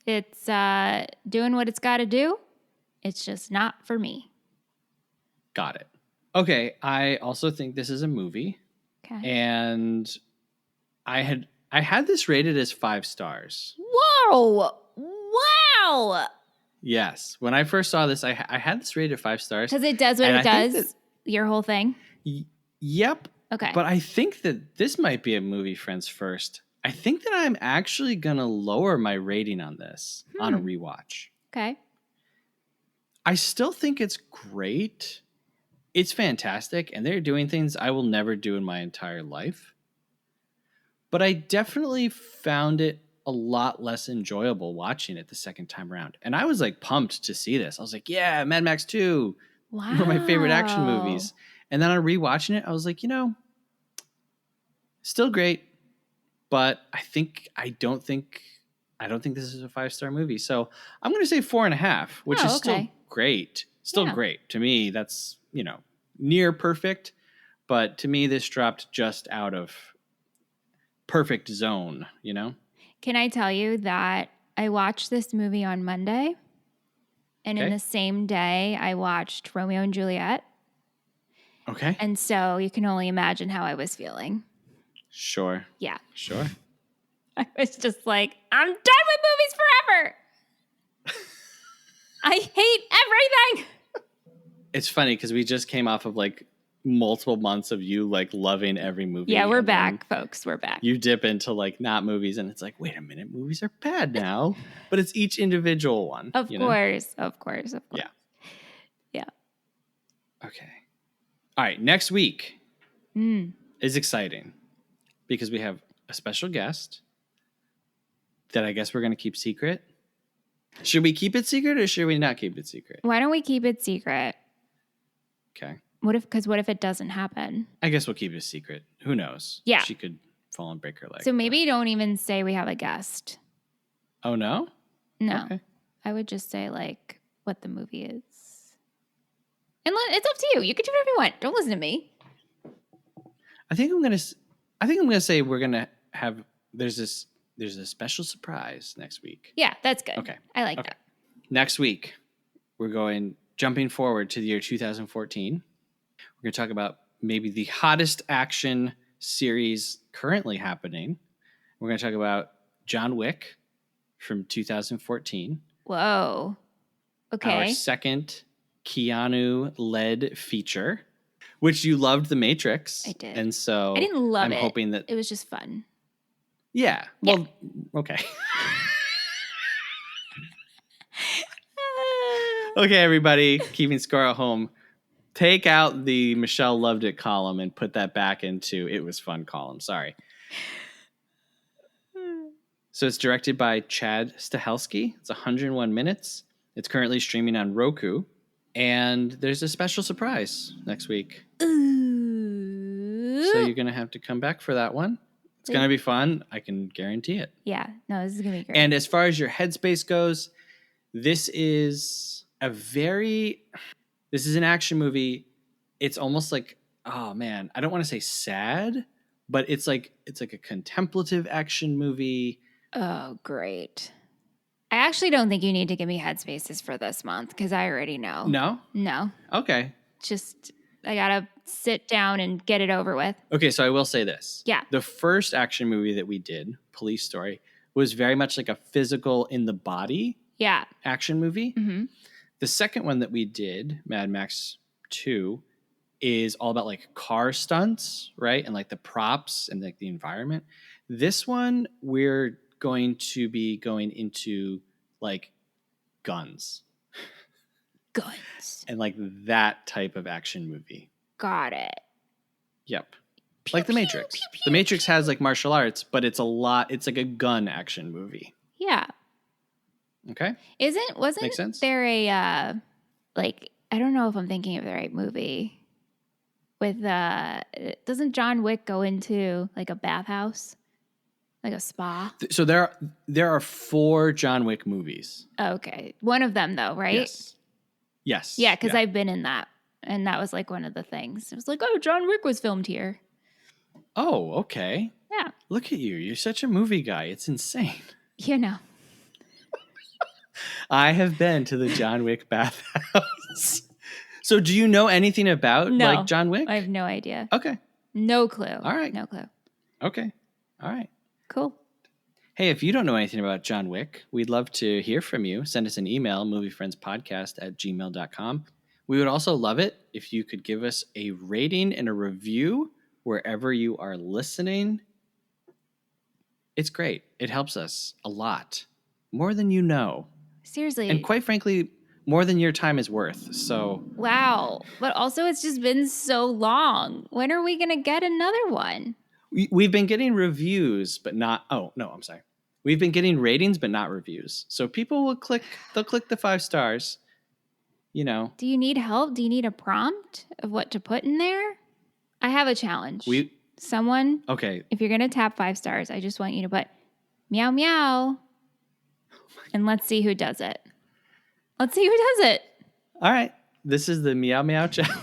Speaker 2: It's doing what it's got to do. It's just not for me.
Speaker 1: Got it. Okay. I also think this is a movie.
Speaker 2: Okay.
Speaker 1: And I had this rated as 5 stars.
Speaker 2: Whoa! Wow!
Speaker 1: Yes. When I first saw this, I had this rated 5 stars.
Speaker 2: Because it does what
Speaker 1: And
Speaker 2: it
Speaker 1: I think
Speaker 2: does. Your whole thing.
Speaker 1: Yep.
Speaker 2: Okay.
Speaker 1: But I think that this might be a movie Friends first. I think that I'm actually going to lower my rating on this on a rewatch.
Speaker 2: Okay.
Speaker 1: I still think it's great. It's fantastic. And they're doing things I will never do in my entire life. But I definitely found it a lot less enjoyable watching it the second time around. And I was like pumped to see this. I was like, yeah, Mad Max 2.
Speaker 2: Wow.
Speaker 1: One of my favorite action movies. And then on rewatching it, I was like, still great. But I don't think this is a 5-star movie. So I'm going to say 4.5, which is still great. Still great. To me, that's, near perfect. But to me, this dropped just out of perfect zone,
Speaker 2: Can I tell you that I watched this movie on Monday, and in the same day I watched Romeo and Juliet.
Speaker 1: Okay.
Speaker 2: And so you can only imagine how I was feeling.
Speaker 1: Sure.
Speaker 2: Yeah.
Speaker 1: Sure.
Speaker 2: I was just like, I'm done with movies forever. I hate everything.
Speaker 1: It's funny because we just came off of like multiple months of you like loving every movie.
Speaker 2: Yeah, we're back, folks. We're back.
Speaker 1: You dip into like not movies and it's like, wait a minute, movies are bad now. But it's each individual one.
Speaker 2: Of course.
Speaker 1: Yeah.
Speaker 2: Yeah.
Speaker 1: Okay. All right. Next week is exciting because we have a special guest that I guess we're going to keep secret. Should we keep it secret or should we not keep it secret?
Speaker 2: Why don't we keep it secret?
Speaker 1: Okay.
Speaker 2: What if it doesn't happen?
Speaker 1: I guess we'll keep it a secret. Who knows?
Speaker 2: Yeah.
Speaker 1: She could fall and break her leg.
Speaker 2: So maybe don't even say we have a guest.
Speaker 1: Oh, no?
Speaker 2: No.
Speaker 1: Okay.
Speaker 2: I would just say like what the movie is. And it's up to you. You can do whatever you want. Don't listen to me.
Speaker 1: I think I'm gonna say we're gonna have there's a special surprise next week.
Speaker 2: Yeah, that's good.
Speaker 1: Okay.
Speaker 2: I like that.
Speaker 1: Next week, we're jumping forward to the year 2014. We're gonna talk about maybe the hottest action series currently happening. We're gonna talk about John Wick from 2014.
Speaker 2: Whoa. Okay.
Speaker 1: Our second Keanu-led feature, which you loved The Matrix.
Speaker 2: I did.
Speaker 1: And so
Speaker 2: I didn't love it.
Speaker 1: I'm hoping that
Speaker 2: it was just fun.
Speaker 1: Yeah. Well, okay. Okay, everybody, keeping score at home. Take out the Michelle loved it column and put that back into it was fun column. Sorry. So it's directed by Chad Stahelski. It's 101 minutes. It's currently streaming on Roku. And there's a special surprise next week.
Speaker 2: Ooh.
Speaker 1: So you're going to have to come back for that one. It's going to be fun. I can guarantee it.
Speaker 2: Yeah. No, this is going to be great.
Speaker 1: And as far as your headspace goes, this is an action movie. It's almost like, oh man, I don't want to say sad, but it's like a contemplative action movie.
Speaker 2: Oh, great. I actually don't think you need to give me headspaces for this month because I already know.
Speaker 1: No? Okay.
Speaker 2: Just, I got to sit down and get it over with.
Speaker 1: Okay, so I will say this.
Speaker 2: Yeah.
Speaker 1: The first action movie that we did, Police Story, was very much like a physical in the body action movie.
Speaker 2: Mm-hmm.
Speaker 1: The second one that we did, Mad Max 2, is all about like car stunts, right? And like the props and like the environment. This one, we're going to be going into like guns. And like that type of action movie.
Speaker 2: Got it.
Speaker 1: Yep. Like The Matrix. The Matrix has like martial arts, but it's like a gun action movie.
Speaker 2: Yeah.
Speaker 1: Okay.
Speaker 2: Wasn't
Speaker 1: Makes sense?
Speaker 2: there a like, I don't know if I'm thinking of the right movie with doesn't John Wick go into like a bathhouse? Like a spa?
Speaker 1: So there are 4 John Wick movies.
Speaker 2: Okay. One of them though, right?
Speaker 1: Yes.
Speaker 2: Yeah, because I've been in that. And that was like one of the things. It was like, oh, John Wick was filmed here.
Speaker 1: Oh, okay.
Speaker 2: Yeah.
Speaker 1: Look at you. You're such a movie guy. It's insane.
Speaker 2: You know.
Speaker 1: I have been to the John Wick bathhouse. So do you know anything about
Speaker 2: No.
Speaker 1: like John Wick?
Speaker 2: I have no idea.
Speaker 1: Okay.
Speaker 2: No clue.
Speaker 1: All right.
Speaker 2: No clue.
Speaker 1: Okay. All right.
Speaker 2: Cool.
Speaker 1: Hey, if you don't know anything about John Wick, we'd love to hear from you. Send us an email, moviefriendspodcast@gmail.com. We would also love it if you could give us a rating and a review wherever you are listening. It's great. It helps us a lot. More than you know.
Speaker 2: Seriously.
Speaker 1: And quite frankly, more than your time is worth. So
Speaker 2: wow. But also it's just been so long. When are we going to get another one?
Speaker 1: we've been getting reviews, but not. Oh, no, I'm sorry. We've been getting ratings, but not reviews. So people will they'll click the 5 stars. You know.
Speaker 2: Do you need help? Do you need a prompt of what to put in there? I have a challenge. Someone,
Speaker 1: okay.
Speaker 2: If you're going to tap 5 stars, I just want you to put meow, meow. And let's see who does it. Let's see who does it.
Speaker 1: All right. This is the meow, meow challenge.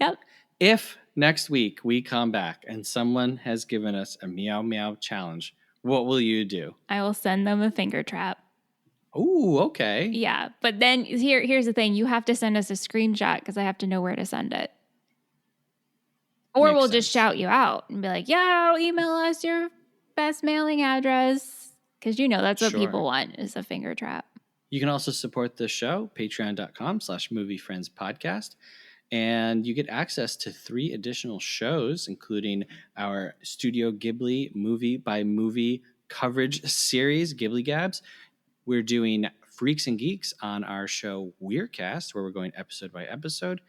Speaker 2: Yep.
Speaker 1: If next week we come back and someone has given us a meow, meow challenge, what will you do?
Speaker 2: I will send them a finger trap.
Speaker 1: Ooh, okay.
Speaker 2: Yeah. But then here's the thing. You have to send us a screenshot because I have to know where to send it. Or we'll just shout you out and be like, yo, email us your best mailing address. Because that's what people want is a finger trap.
Speaker 1: You can also support the show, patreon.com/moviefriendspodcast. And you get access to 3 additional shows, including our Studio Ghibli movie by movie coverage series, Ghibli Gabs. We're doing Freaks and Geeks on our show Weirdcast, where we're going episode by episode.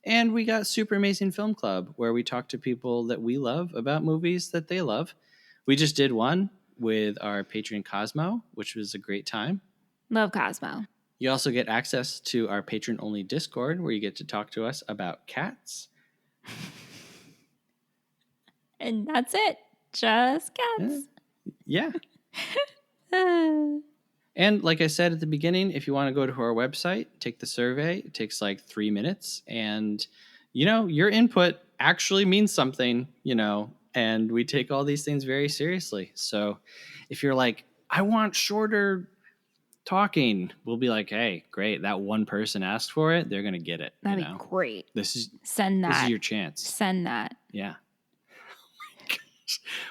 Speaker 1: And we got Super Amazing Film Club, where we talk to people that we love about movies that they love. We just did one with our patron Cosmo, which was a great time.
Speaker 2: Love Cosmo.
Speaker 1: You also get access to our patron-only Discord, where you get to talk to us about cats.
Speaker 2: And that's it. Just cats.
Speaker 1: Yeah. And like I said at the beginning, if you want to go to our website, take the survey. It takes like 3 minutes. And, your input actually means something, and we take all these things very seriously. So if you're like, I want shorter talking, we'll be like, hey, great. That one person asked for it. They're going to get it.
Speaker 2: That'd be great. Send that.
Speaker 1: This is your chance.
Speaker 2: Send that.
Speaker 1: Yeah.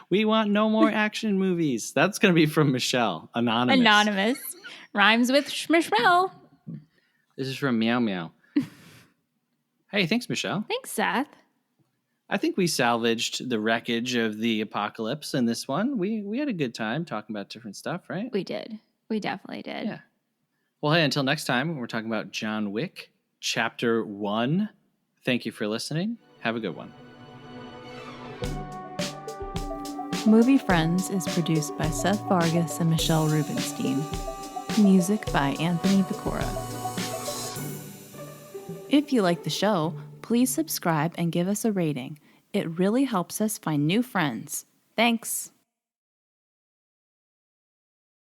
Speaker 1: We want no more action movies. That's going to be from Michelle. Anonymous.
Speaker 2: Rhymes with schmishmel.
Speaker 1: This is from Meow Meow. Hey, thanks, Michelle.
Speaker 2: Thanks, Seth.
Speaker 1: I think we salvaged the wreckage of the apocalypse in this one. We had a good time talking about different stuff, right?
Speaker 2: We did. We definitely did.
Speaker 1: Yeah. Well, hey, until next time, we're talking about John Wick, Chapter 1. Thank you for listening. Have a good one.
Speaker 4: Movie Friends is produced by Seth Vargas and Michelle Rubenstein. Music by Anthony Vicora. If you like the show, please subscribe and give us a rating. It really helps us find new friends. Thanks!